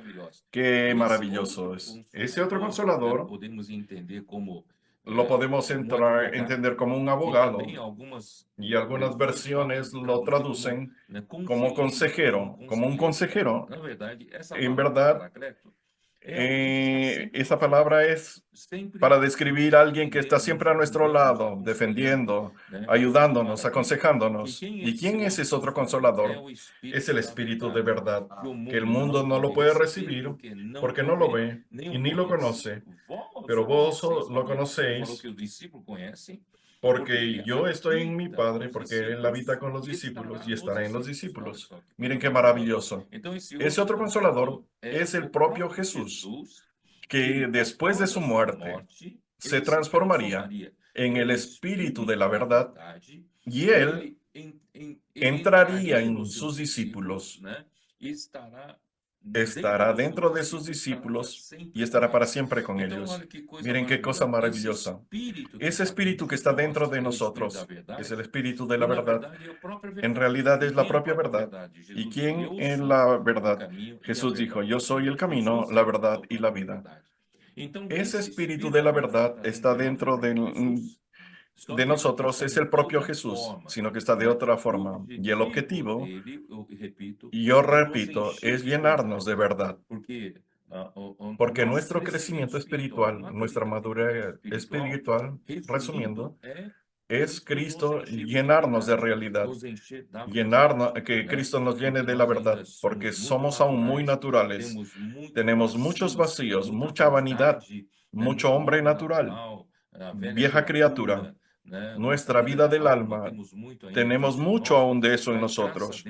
Qué maravilloso es. Ese otro consolador lo podemos entender como un abogado, y algunas versiones lo traducen como consejero, como un consejero. En verdad, esa palabra es para describir a alguien que está siempre a nuestro lado, defendiendo, ayudándonos, aconsejándonos. ¿Y quién es ese otro consolador? Es el Espíritu de verdad, que el mundo no lo puede recibir porque no lo ve y ni lo conoce, pero vos lo conocéis porque yo estoy en mi Padre, porque Él habita con los discípulos y estará en los discípulos. Miren qué maravilloso. Ese otro consolador es el propio Jesús, que después de su muerte se transformaría en el Espíritu de la verdad, y Él entraría en sus discípulos, estará dentro de sus discípulos y estará para siempre con ellos. Miren qué cosa maravillosa. Ese espíritu que está dentro de nosotros es el espíritu de la verdad. En realidad es la propia verdad. ¿Y quién es la verdad? Jesús dijo, yo soy el camino, la verdad y la vida. Ese espíritu de la verdad está dentro de nosotros, es el propio Jesús, sino que está de otra forma. Y el objetivo, yo repito, es llenarnos de verdad. Porque nuestro crecimiento espiritual, nuestra madurez espiritual, resumiendo, es Cristo llenarnos de realidad, que Cristo nos llene de la verdad, porque somos aún muy naturales. Tenemos muchos vacíos, mucha vanidad, mucho hombre natural, vieja criatura. Nuestra vida del alma, tenemos mucho aún de eso en nosotros.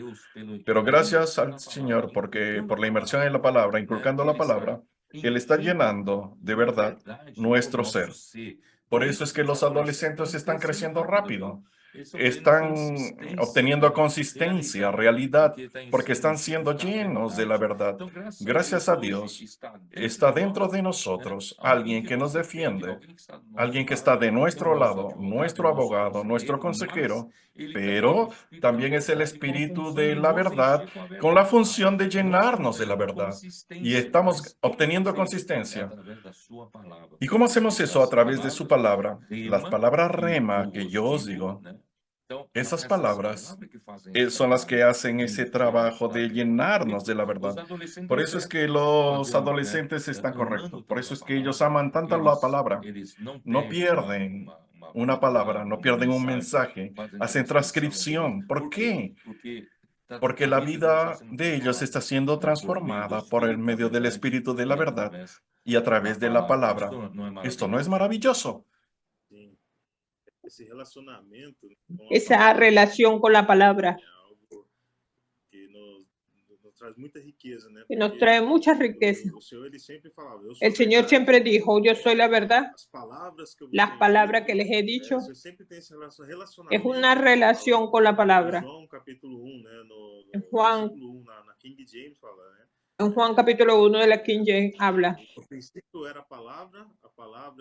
Pero gracias al Señor, porque por la inmersión en la palabra, inculcando la palabra, Él está llenando de verdad nuestro ser. Por eso es que los adolescentes están creciendo rápido. Están obteniendo consistencia, realidad, porque están siendo llenos de la verdad. Gracias a Dios, está dentro de nosotros alguien que nos defiende, alguien que está de nuestro lado, nuestro abogado, nuestro consejero, pero también es el Espíritu de la verdad con la función de llenarnos de la verdad. Y estamos obteniendo consistencia. ¿Y cómo hacemos eso? A través de su palabra. Las palabras rema que yo os digo, esas palabras son las que hacen ese trabajo de llenarnos de la verdad. Por eso es que los adolescentes están correctos. Por eso es que ellos aman tanto la palabra. No pierden una palabra, no pierden un mensaje, hacen transcripción. ¿Por qué? Porque la vida de ellos está siendo transformada por el medio del Espíritu de la verdad. y a través de la palabra. Esto no es maravilloso. Sim. Esse relacionamento com a Esa palavra relación con la palabra é algo que nos traz muita riqueza, né? que nos Porque trae mucha riqueza. o Senhor, ele sempre falava, eu sou El a Señor verdade. siempre dijo, yo soy la verdad. As palavras que eu vos Las tenho palabras dito, que les he dicho o Senhor sempre tem esse es relacionamento una com a relación palavra. con la Em palabra. João capítulo 1, né, En no Juan, versículo 1, na King James fala, né? en Juan capítulo 1 de la King James habla, No princípio era a palavra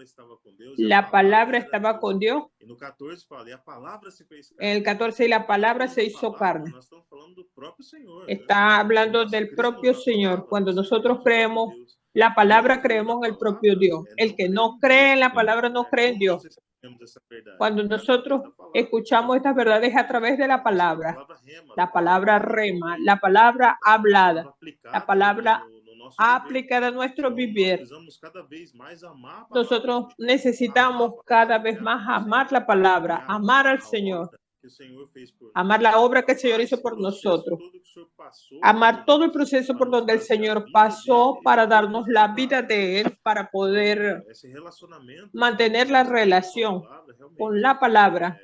estava com Deus, e a la palabra era estaba Deus. con Dios. E no 14 fala, e a palavra se fez En el carne. 14, y la palabra se Nós hizo falamos da palavra, carne. nós estamos falando do próprio Senhor, né? Está hablando Nós del cremos propio na Señor. palavra, Cuando nós nosotros cremos no próprio creemos Deus. la Não palabra, crer na creemos en el propio palavra Dios. é El não que crer no em cree en Deus. la palabra no cree en Como Dios. nós escutamos essa verdade? Cuando É através nosotros da palavra. escuchamos estas verdades a través de la Através da palabra, palavra rema, la da palabra palavra rema, habitualmente, la palabra da hablada, palavra aplicada, la palabra no nosso viver. aplicada a nuestro Então, nós vivir. precisamos cada vez mais amar a palavra de Nosotros Deus. Amar necesitamos a cada palavra, vez é más amar o amar Senhor, la palabra, é amar al amar a Señor, obra que o Senhor fez por nós. amar la obra que el Señor Amar hizo esse por processo nosotros, todo que o Senhor passou amar por todo el nós, proceso para por nos donde el trazer a Señor vida pasó dele e para poder darnos nos la levar. vida de Él, para poder Esse relacionamento mantener que la nós temos com a relación palavra, con realmente, la palabra.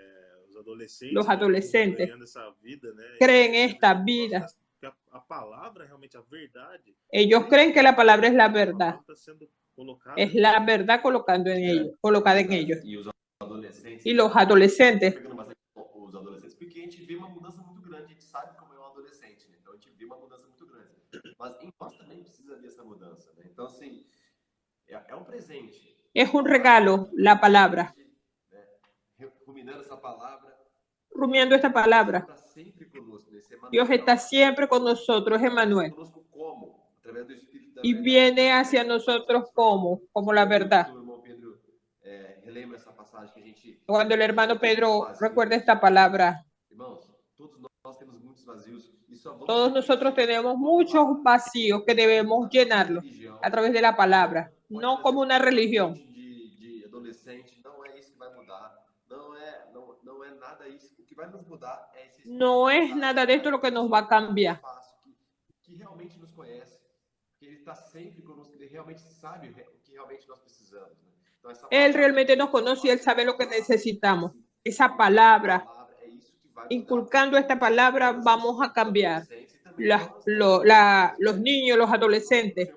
os adolescentes, Los né, estão adolescentes ganhando essa vida, né, creen e esta recebendo vida. que a palavra, realmente, a verdade, Ellos creen que la palabra es la a verdad. palavra está sendo colocada Es em la nós. verdad colocada en ellos. E os adolescentes. Y los adolescentes, Pegando bastante os adolescentes, porque a gente vê uma mudança muito grande, a gente sabe como é um adolescente, né? Então a gente vê uma mudança muito grande. Mas em nós também precisa dessa mudança, né? Então, assim, é um presente. es un regalo la palabra. Né? Ruminando essa palavra. Rumiando esta palabra, Está sempre conosco, esse Emmanuel. Dios está siempre con nosotros, Emmanuel. Conosco como? Através do Espírito da Y verdade. viene hacia nosotros como la verdad. O irmão Pedro relembra essa passagem que a gente. Cuando el hermano Pedro recuerda esta palabra, Irmãos, todos nós temos muitos vazios e só vamos todos nosotros tenemos muchos vacíos que debemos llenarlos a través de la palabra, no como una religión. De adolescente, não é isso que vai mudar. Não é nada isso. O que vai nos mudar é esse. No es nada de esto lo que nos va a cambiar. Que realmente nos conhece, que ele está sempre conosco, ele realmente sabe o que realmente nós precisamos. Né? Então, Él realmente nos conoce y Él sabe lo que necesitamos. Esa palabra, inculcando esta palabra, vamos a cambiar. Los niños, los adolescentes,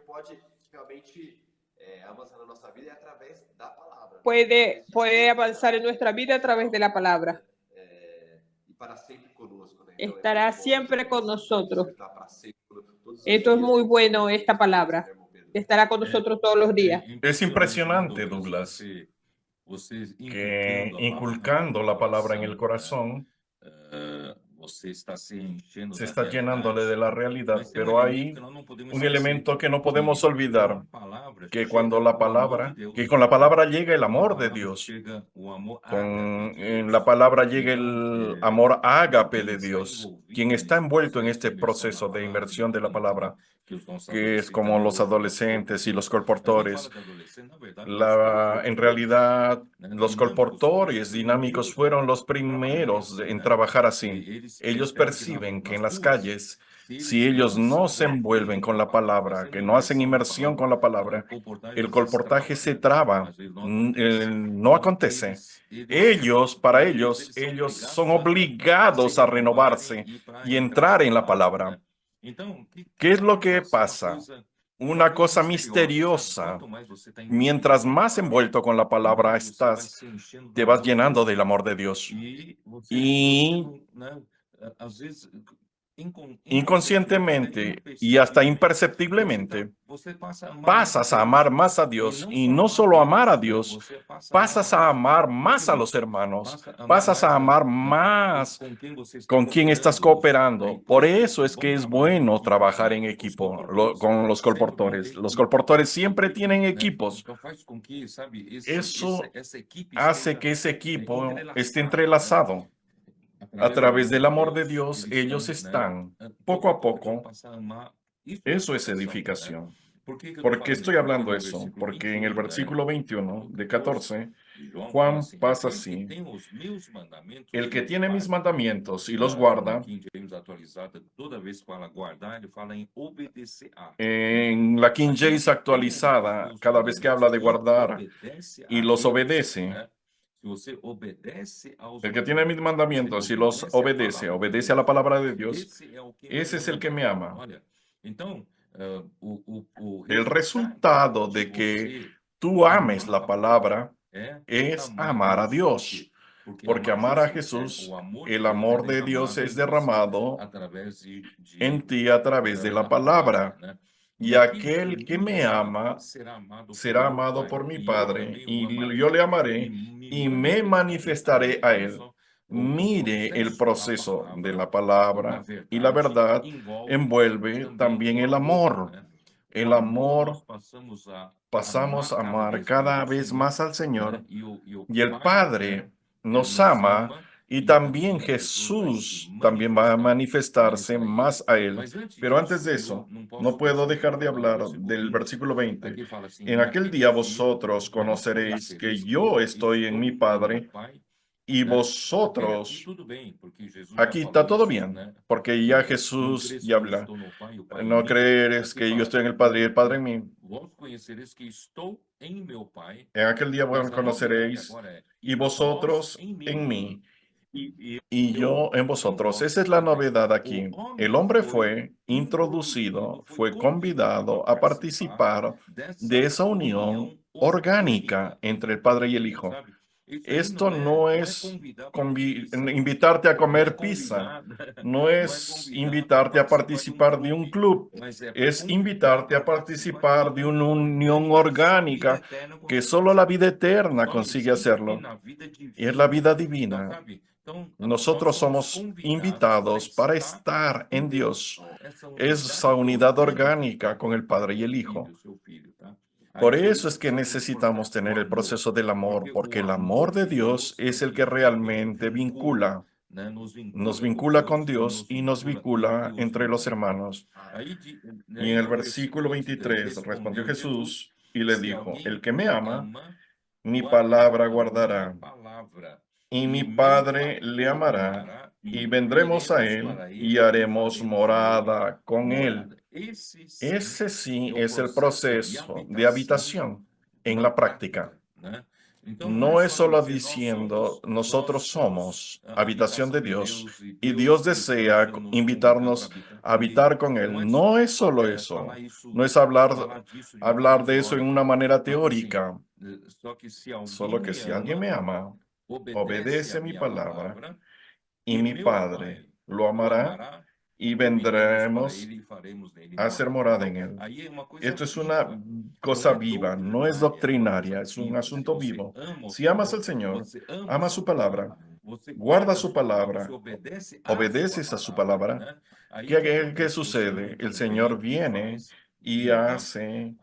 puede avanzar en nuestra vida a través de la palabra. Estará siempre con nosotros. Esto es muy bueno, esta palabra. Estará con nosotros todos los días. Es impresionante, Douglas, que inculcando la palabra en el corazón, se está llenándole de la realidad, pero hay un elemento que no podemos olvidar, que cuando con la palabra llega el amor de Dios, en la palabra llega el amor ágape de Dios, quien está envuelto en este proceso de inmersión de la palabra, que es como los adolescentes y los colportores. En realidad, los colportores dinámicos fueron los primeros en trabajar así. Ellos perciben que en las calles, si ellos no se envuelven con la palabra, que no hacen inmersión con la palabra, el colportaje se traba, no acontece. Para ellos son obligados a renovarse y entrar en la palabra. ¿Qué es lo que pasa? Una cosa misteriosa. Mientras más envuelto con la palabra estás, te vas llenando del amor de Dios. Y inconscientemente y hasta imperceptiblemente pasas a amar más a Dios, y no solo amar a Dios, pasas a amar más a los hermanos, pasas a amar más con quien estás cooperando. Por eso es que es bueno trabajar en equipo con los colportores. Los colportores siempre tienen equipos. Eso hace que ese equipo esté entrelazado. A través del amor de Dios, ellos están poco a poco. Eso es edificación. ¿Por qué estoy hablando eso? Porque en el versículo 21 de 14 Juan pasa así: el que tiene mis mandamientos y los guarda. En la King James actualizada, cada vez que habla de guardar y los obedece, el que tiene mis mandamientos y los obedece, obedece a la palabra de Dios, ese es el que me ama. El resultado de que tú ames la palabra es amar a Dios, porque amar a Jesús, el amor de Dios es derramado en ti a través de la palabra. Y aquel que me ama será amado por mi Padre, y yo le amaré y me manifestaré a él. Mire el proceso de la palabra, y la verdad envuelve también el amor. El amor, pasamos a amar cada vez más al Señor, y el Padre nos ama, y también Jesús también va a manifestarse más a él. Pero antes de eso, no puedo dejar de hablar del versículo 20. En aquel día vosotros conoceréis que yo estoy en mi Padre y vosotros. Aquí está todo bien, porque ya Jesús ya habla. No creeres que yo estoy en el Padre y el Padre en mí. En aquel día vos conoceréis, y vosotros en mí, y yo en vosotros. Esa es la novedad aquí. El hombre fue introducido, fue convidado a participar de esa unión orgánica entre el Padre y el Hijo. Esto no es invitarte a comer pizza, no es invitarte a participar de un club, es invitarte a participar de una unión orgánica que solo la vida eterna consigue hacerlo, y es la vida divina. Nosotros somos invitados para estar en Dios, esa unidad orgánica con el Padre y el Hijo. Por eso es que necesitamos tener el proceso del amor, porque el amor de Dios es el que realmente vincula. Nos vincula con Dios y nos vincula entre los hermanos. Y en el versículo 23 respondió Jesús y le dijo: el que me ama, mi palabra guardará, y mi Padre le amará, y vendremos a él y haremos morada con él. Ese sí es el proceso de habitación en la práctica. No es solo diciendo nosotros somos habitación de Dios y Dios desea invitarnos a habitar con Él. No es solo eso. No es hablar de eso en una manera teórica. Solo que si alguien me ama, obedece mi palabra, y mi Padre lo amará, y vendremos a hacer morada en él. Esto es una cosa viva, no es doctrinaria, es un asunto vivo. Si amas al Señor, ama su palabra, guarda su palabra, obedeces a su palabra, ¿qué sucede? El Señor viene y hace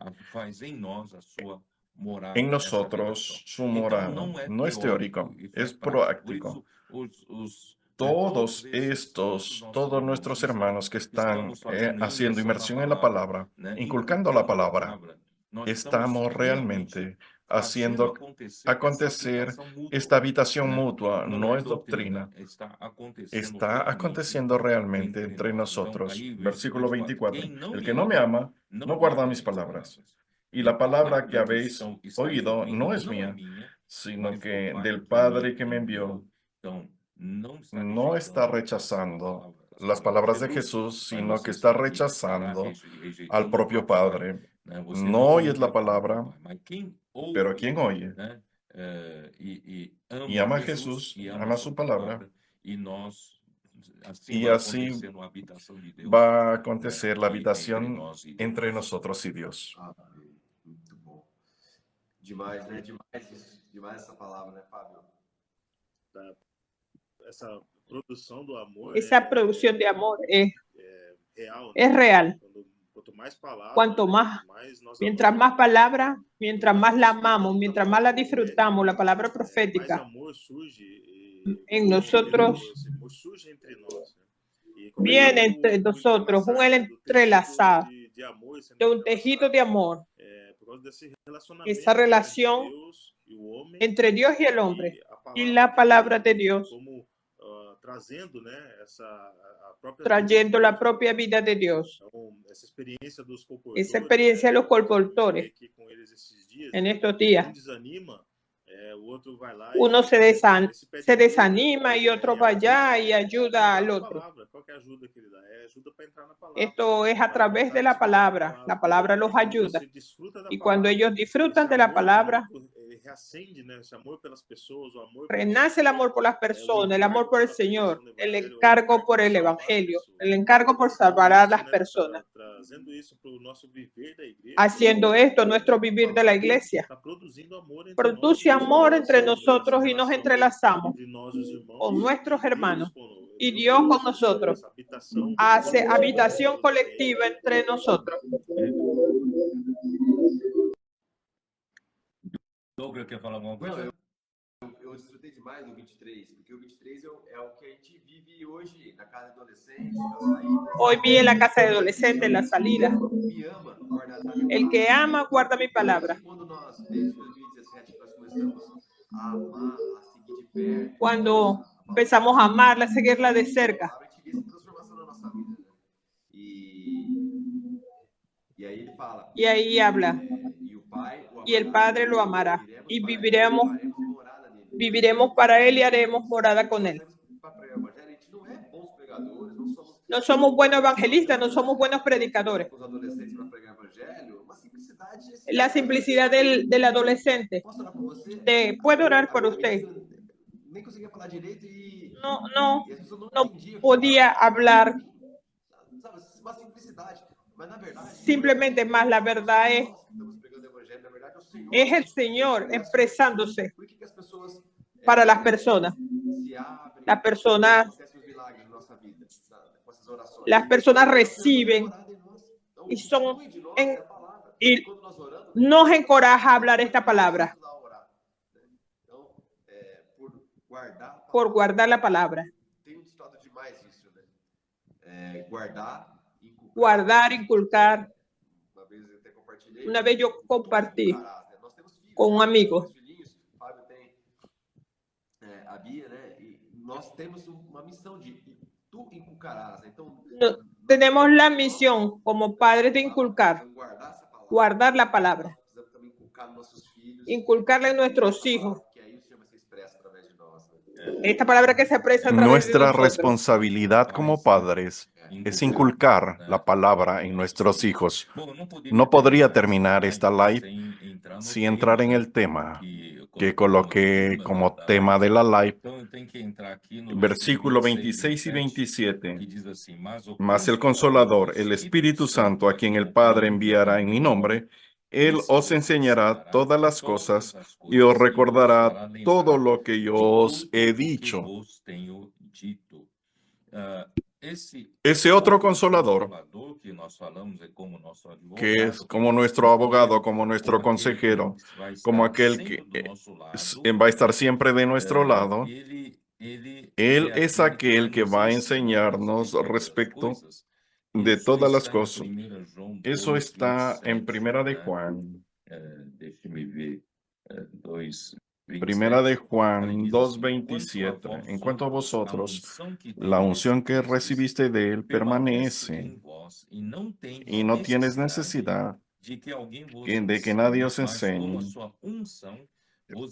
en nosotros su morada. No es teórico, es práctico. Todos nuestros hermanos que están haciendo inmersión en la palabra, inculcando la palabra, estamos realmente haciendo acontecer esta habitación mutua. No es doctrina, está aconteciendo realmente entre nosotros. Versículo 24. El que no me ama, no guarda mis palabras. Y la palabra que habéis oído no es mía, sino que del Padre que me envió. No está rechazando las palabras de Jesús, sino que está rechazando al propio Padre. No oyes la palabra, pero ¿quién oye? Y ama a Jesús, ama su palabra, y así va a acontecer la habitación entre nosotros y Dios. Muito bom. Demais, né? Demais isso. Demais essa palavra, né, Fábio? Essa produção do amor Esa producción de amor es real. es real. Quanto mais palavras, Cuanto más, nós mientras amamos, más palabras, mientras más la amamos, mientras más la disfrutamos, la palabra mais profética amor surge en nosotros esse amor surge entre nós. E viene entre nosotros, un entrelazado de amor, de un tejido de amor, por causa desse esa relacionamento relación entre Deus entre Dios y el hombre y la palabra de Dios, como trazendo, né, a própria trayendo la propia vida de Dios. Então, essa experiência dos colportores, Esa experiencia de los colportores aqui com eles esses dias, en estos días. um desanima, o outro vai lá Uno se pede desanima y otro va allá y ayuda al a otro. palavra. Qual que é a ajuda que ele dá? É ajuda para entrar na palavra. Esto es a través de la palabra. La palabra los ayuda. Você desfruta da Y cuando palavra, ellos disfrutan esse de la amor palabra, reacende, né, esse amor pelas pessoas, o amor renace el amor por las personas, el amor por el Señor, el encargo por el Evangelio, el encargo por salvar a las personas. Trazendo isso para o nosso viver da igreja, Haciendo esto, nuestro vivir de la iglesia está produzindo amor entre produce nós, amor entre nosotros y essa nos relação entrelazamos entre nós, os irmãos, con nuestros Deus hermanos conosco, y Dios con nosotros. essa habitação Hace habitación colectiva entre nosotros. Douglas quer falar alguma coisa? Eu desfrutei demais do 23, porque o 23 é o que a gente vive hoje na casa de adolescentes, na saída. Hoy vi en la casa de adolescentes, en la salida. Me ama, guardará minha El que palavra. ama, guarda mi palabra. Quando nós, desde 2017, nós começamos a amar, a seguir de perto. Cuando empezamos a amarla, a seguirla de cerca. A gente vê essa transformação na nossa vida, né? E aí ele fala. Y ahí habla. Y el Padre lo amará. Y viviremos para Él y haremos morada con Él. No somos buenos evangelistas, no somos buenos predicadores. La simplicidad del adolescente. ¿Puedo orar por usted? No podía hablar. Simplemente más la verdad es el Señor expresándose para las personas. Las personas reciben y y nos encoraja a hablar esta palabra por guardar la palabra. Guardar, inculcar. Una vez yo compartí con un amigo. Tenemos la misión como padres de inculcar, guardar la palabra, inculcarla en nuestros hijos. Esta palabra que se expresa a través Nuestra de nosotros. responsabilidad como padres es inculcar la palabra en nuestros hijos. No podría terminar esta live sin entrar en el tema que coloqué como tema de la live, versículo 26 y 27. Mas el Consolador, el Espíritu Santo, a quien el Padre enviará en mi nombre, Él os enseñará todas las cosas y os recordará todo lo que yo os he dicho. Ese otro Consolador, que es como nuestro abogado, como nuestro consejero, como aquel que va a estar siempre de nuestro lado, Él es aquel que va a enseñarnos respecto de todas las cosas. Eso está en Primera de Juan. Primera de Juan 2:27. En cuanto a vosotros, la unción que recibiste de Él permanece y no tienes necesidad de que nadie os enseñe.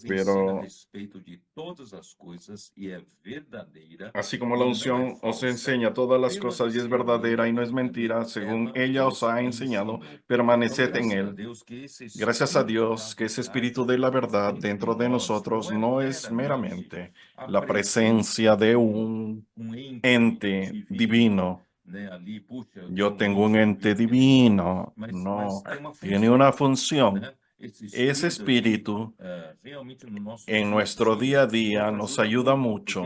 Pero así como la unción os enseña todas las cosas y es verdadera y no es mentira, según ella os ha enseñado, permaneced en él. Gracias a Dios que ese espíritu de la verdad dentro de nosotros no es meramente la presencia de un ente divino. Yo tengo un ente divino. No, tiene una función. Ese espíritu en nuestro día a día nos ayuda mucho,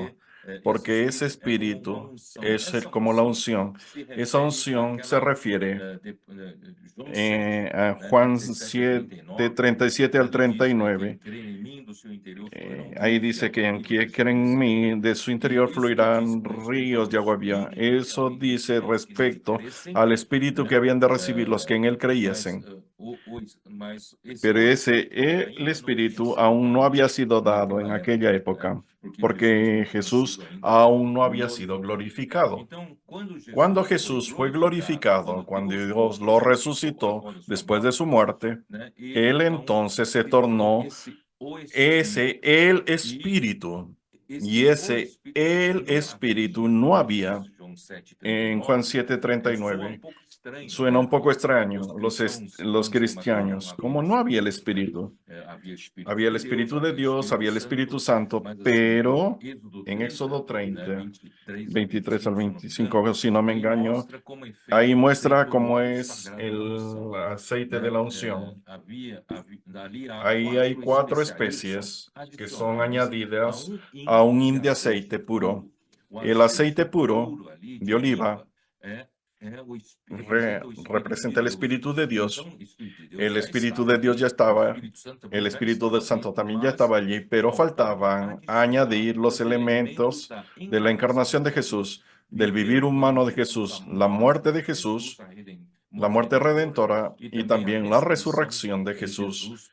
porque ese espíritu es como la unción. Esa unción se refiere a Juan 7:37 al 39. Ahí dice que en quien cree en mí, de su interior fluirán ríos de agua viva. Eso dice respecto al espíritu que habían de recibir los que en él creyesen. Pero el Espíritu aún no había sido dado en aquella época, porque Jesús aún no había sido glorificado. Cuando Jesús fue glorificado, cuando Dios lo resucitó después de su muerte, Él entonces se tornó el Espíritu. Y el Espíritu no había en Juan 7:39. Suena un poco extraño, los cristianos, como no había el Espíritu. Había el Espíritu de Dios, había el Espíritu Santo, pero en Éxodo 30, 23 al 25, si no me engaño, ahí muestra cómo es el aceite de la unción. Ahí hay 4 especies que son añadidas a un hin de aceite puro. El aceite puro de oliva representa el Espíritu de Dios. El Espíritu de Dios ya estaba, el Espíritu del Santo también ya estaba allí, pero faltaban añadir los elementos de la encarnación de Jesús, del vivir humano de Jesús, la muerte de Jesús, la muerte redentora y también la resurrección de Jesús.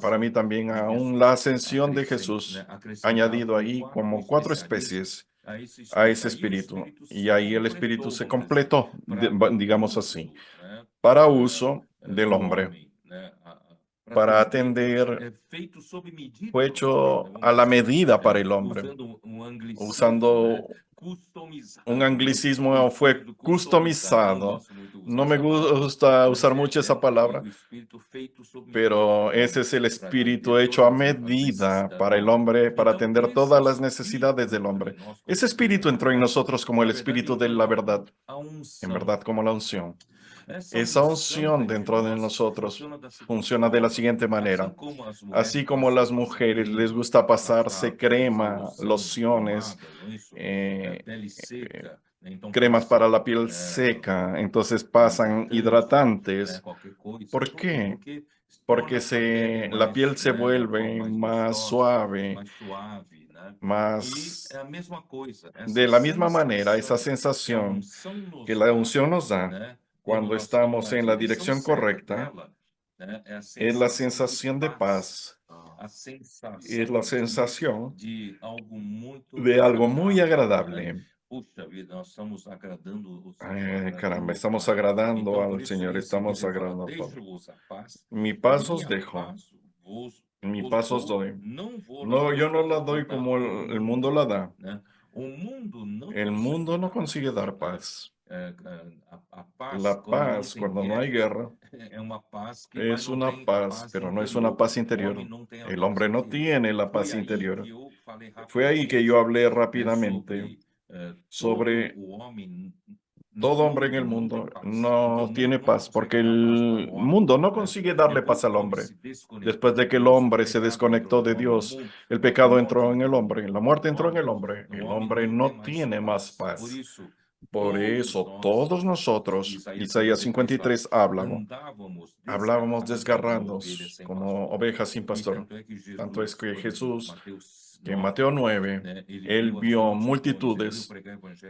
Para mí también aún la ascensión de Jesús, añadido ahí como 4 especies a ese espíritu. Y ahí el espíritu se completó, digamos así, para uso del hombre, para atender, fue hecho a la medida para el hombre, usando un anglicismo, fue customizado. No me gusta usar mucho esa palabra, pero ese es el espíritu hecho a medida para el hombre, para atender todas las necesidades del hombre. Ese espíritu entró en nosotros como el espíritu de la verdad, en verdad como la unción. Esa unción dentro de nosotros funciona de la siguiente manera. Así como las mujeres les gusta pasarse crema, lociones, cremas para la piel seca, entonces pasan hidratantes. ¿Por qué? Porque la piel se vuelve más suave, más... De la misma manera, esa sensación que la unción nos da cuando estamos en la dirección correcta es la sensación de paz, es la sensación de algo muy agradable. Caramba, estamos agradando al Señor, estamos agradando a todo. Mi paz os dejo, mi paz os doy. No, yo no la doy como el mundo la da. El mundo no consigue dar paz. La paz, cuando no hay guerra, es una paz, pero no es una paz interior. El hombre no tiene la paz interior. Fue ahí que yo hablé rápidamente sobre todo hombre en el mundo no tiene paz, porque el mundo no consigue darle paz al hombre. Después de que el hombre se desconectó de Dios, el pecado entró en el hombre, la muerte entró en el hombre no tiene más paz. Por eso todos nosotros, Isaías 53, hablábamos desgarrándonos como ovejas sin pastor. Tanto es que Jesús, que en Mateo 9, él vio multitudes,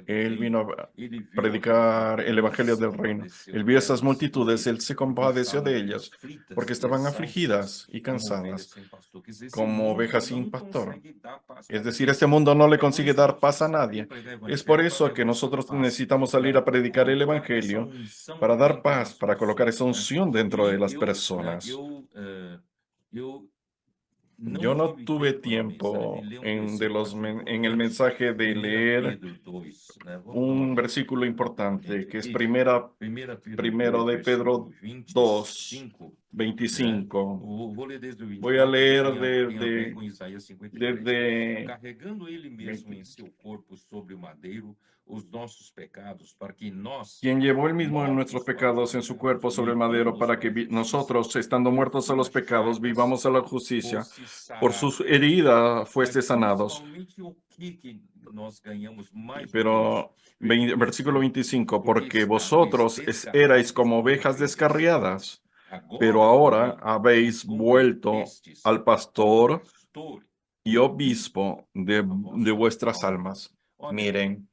él vino a predicar el evangelio del reino. Él vio esas multitudes, él se compadeció de ellas, porque estaban afligidas y cansadas, como ovejas sin pastor. Es decir, este mundo no le consigue dar paz a nadie. Es por eso que nosotros necesitamos salir a predicar el evangelio para dar paz, para colocar esa unción dentro de las personas. Yo no tuve tiempo en el mensaje de leer un versículo importante que es primero de Pedro 2, 25. Voy a leer desde quien llevó él mismo nuestros pecados en su cuerpo sobre el madero para que nosotros, estando muertos a los pecados, vivamos a la justicia. Por sus heridas fuiste sanados. Pero versículo 25, porque vosotros erais como ovejas descarriadas, pero ahora habéis vuelto al pastor y obispo de vuestras almas. Miren,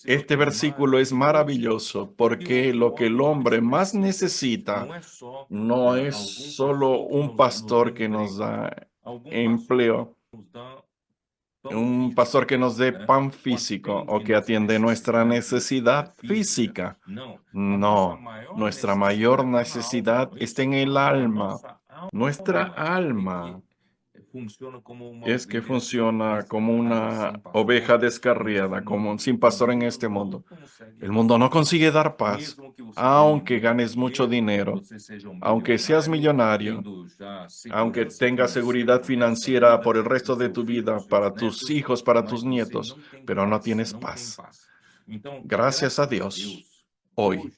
este versículo es maravilloso porque lo que el hombre más necesita no es solo un pastor que nos da empleo, un pastor que nos dé pan físico o que atiende nuestra necesidad física. No, nuestra mayor necesidad está en el alma. Nuestra alma es que funciona como una oveja descarriada, como sin pastor en este mundo. El mundo no consigue dar paz, aunque ganes mucho dinero, aunque seas millonario, aunque tengas seguridad financiera por el resto de tu vida, para tus hijos, para tus nietos, pero no tienes paz. Gracias a Dios, hoy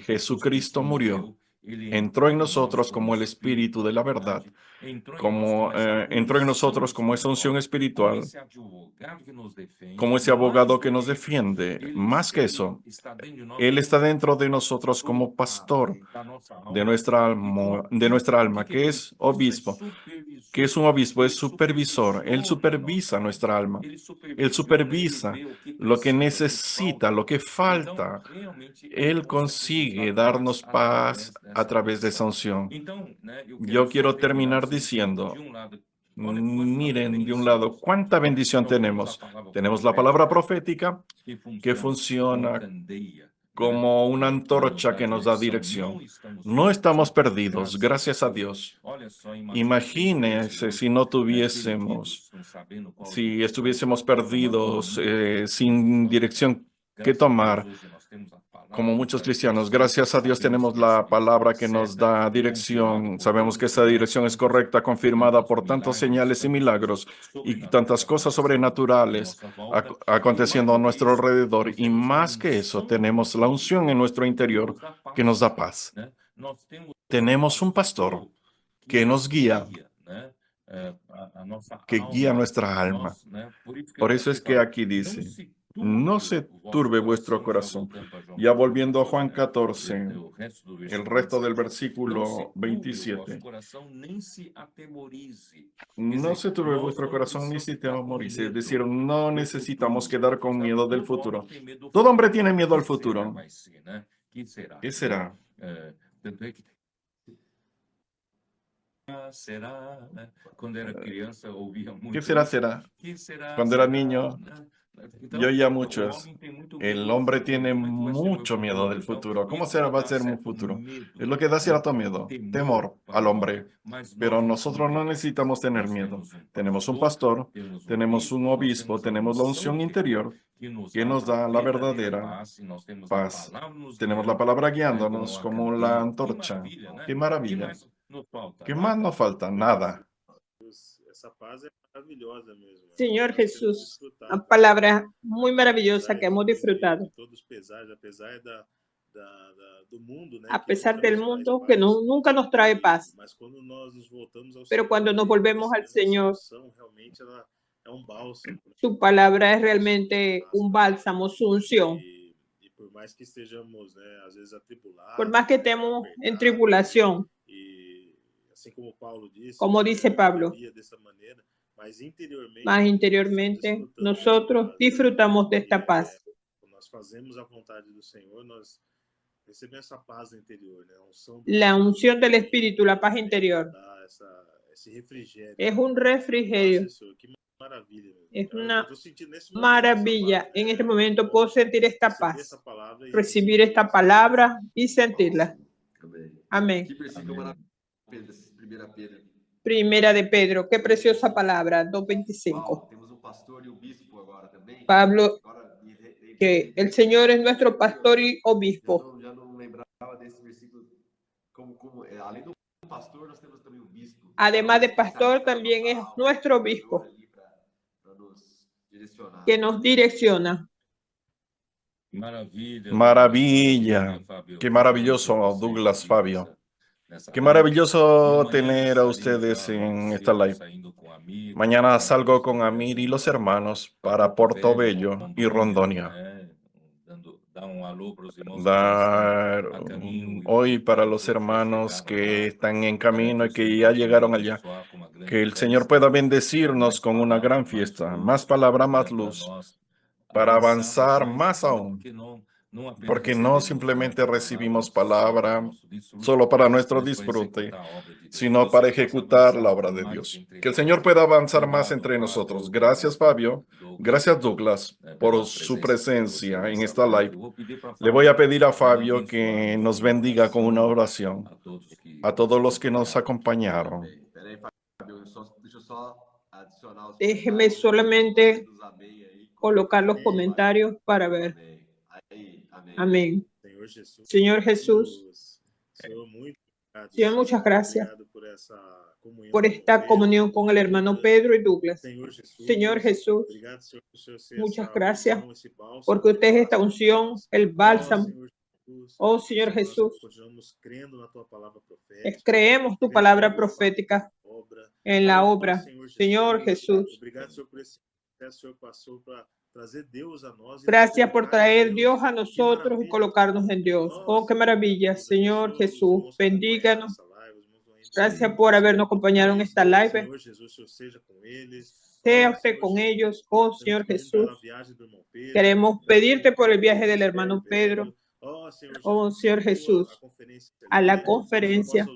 Jesucristo murió, entró en nosotros como el Espíritu de la verdad, como entró en nosotros como esa unción espiritual, como ese abogado que nos defiende. Más que eso, Él está dentro de nosotros como pastor de nuestra alma, que es obispo. ¿Qué es un obispo? Es supervisor. Él supervisa nuestra alma. Él supervisa lo que necesita, lo que falta. Él consigue darnos paz a través de esa unción. Yo quiero terminar diciendo, miren, de un lado, cuánta bendición tenemos. Tenemos la palabra profética que funciona como una antorcha que nos da dirección. No estamos perdidos, gracias a Dios. Imagínense si no tuviésemos, si estuviésemos perdidos, sin dirección que tomar, como muchos cristianos. Gracias a Dios tenemos la palabra que nos da dirección. Sabemos que esa dirección es correcta, confirmada por tantos señales y milagros y tantas cosas sobrenaturales aconteciendo a nuestro alrededor. Y más que eso, tenemos la unción en nuestro interior que nos da paz. Tenemos un pastor que nos guía, que guía nuestra alma. Por eso es que aquí dice, no se turbe vuestro corazón. Ya volviendo a Juan 14, el resto del versículo 27. No se turbe vuestro corazón ni se atemorice. Es decir, no necesitamos quedar con miedo del futuro. Todo hombre tiene miedo al futuro. ¿Qué será? ¿Qué será? Cuando era niño, yo oía muchos. El hombre tiene mucho miedo del futuro. ¿Cómo va a ser un futuro? Es lo que da cierto miedo, temor al hombre. Pero nosotros no necesitamos tener miedo. Tenemos un pastor, tenemos un obispo, tenemos la unción interior que nos da la verdadera paz. Tenemos la palabra guiándonos como la antorcha. ¡Qué maravilla! ¿Qué más nos falta? Nada. Essa paz é maravilhosa mesmo. Señor Jesús, una palabra muy maravillosa que hemos disfrutado. A pesar del mundo que nunca nos trae paz. Pero cuando nos volvemos al Señor, su palabra es realmente un bálsamo, su unción. Por más que estemos en tribulación, como dice Pablo, más interiormente nosotros disfrutamos de esta paz. La unción del Espíritu, la paz interior, es un refrigerio. Es una maravilla. En este momento puedo sentir esta paz, recibir esta palabra y sentirla. Amén. Primera de Pedro, qué preciosa palabra, 2:25. Pablo, que el Señor es nuestro pastor y obispo. Además de pastor, también es nuestro obispo, que nos direcciona. Maravilla. Qué maravilloso, Douglas Fabio. Qué maravilloso tener a ustedes en esta live. Mañana salgo con Amir y los hermanos para Portobello y Rondonia. dar hoy para los hermanos que están en camino y que ya llegaron allá. Que el Señor pueda bendecirnos con una gran fiesta, más palabra, más luz, para avanzar más aún. Porque no simplemente recibimos palabra solo para nuestro disfrute, sino para ejecutar la obra de Dios. Que el Señor pueda avanzar más entre nosotros. Gracias, Fabio. Gracias, Douglas, por su presencia en esta live. Le voy a pedir a Fabio que nos bendiga con una oración a todos los que nos acompañaron. Déjeme solamente colocar los comentarios para ver. Amén. Señor Jesús, Señor, muchas gracias por esta comunión con el hermano Pedro y Douglas. Señor Jesús, muchas gracias porque usted es esta unción, el bálsamo. Oh, Señor Jesús, creemos tu palabra profética en la obra. Señor Jesús, gracias por traer Dios a nosotros y colocarnos en Dios. Oh, qué maravilla, Señor Jesús, bendíganos. Gracias por habernos acompañado en esta live. Sea usted con ellos, oh Señor Jesús. Queremos pedirte por el viaje del hermano Pedro. Oh Señor Jesús, a la conferencia.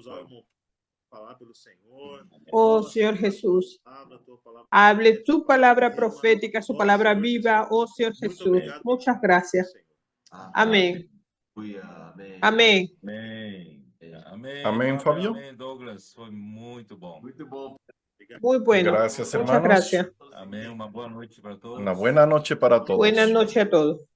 Oh Señor Jesús, hable tu palabra profética, su palabra viva, oh Señor Jesús. Muchas gracias. Amén. Amén. Amén, Fabio. Amém, Douglas. Foi muito bom. Muy bueno. Gracias, Muchas hermanos. gracias. Amém. Uma boa noite para todos. Una buena noche para todos. Buenas noches a todos.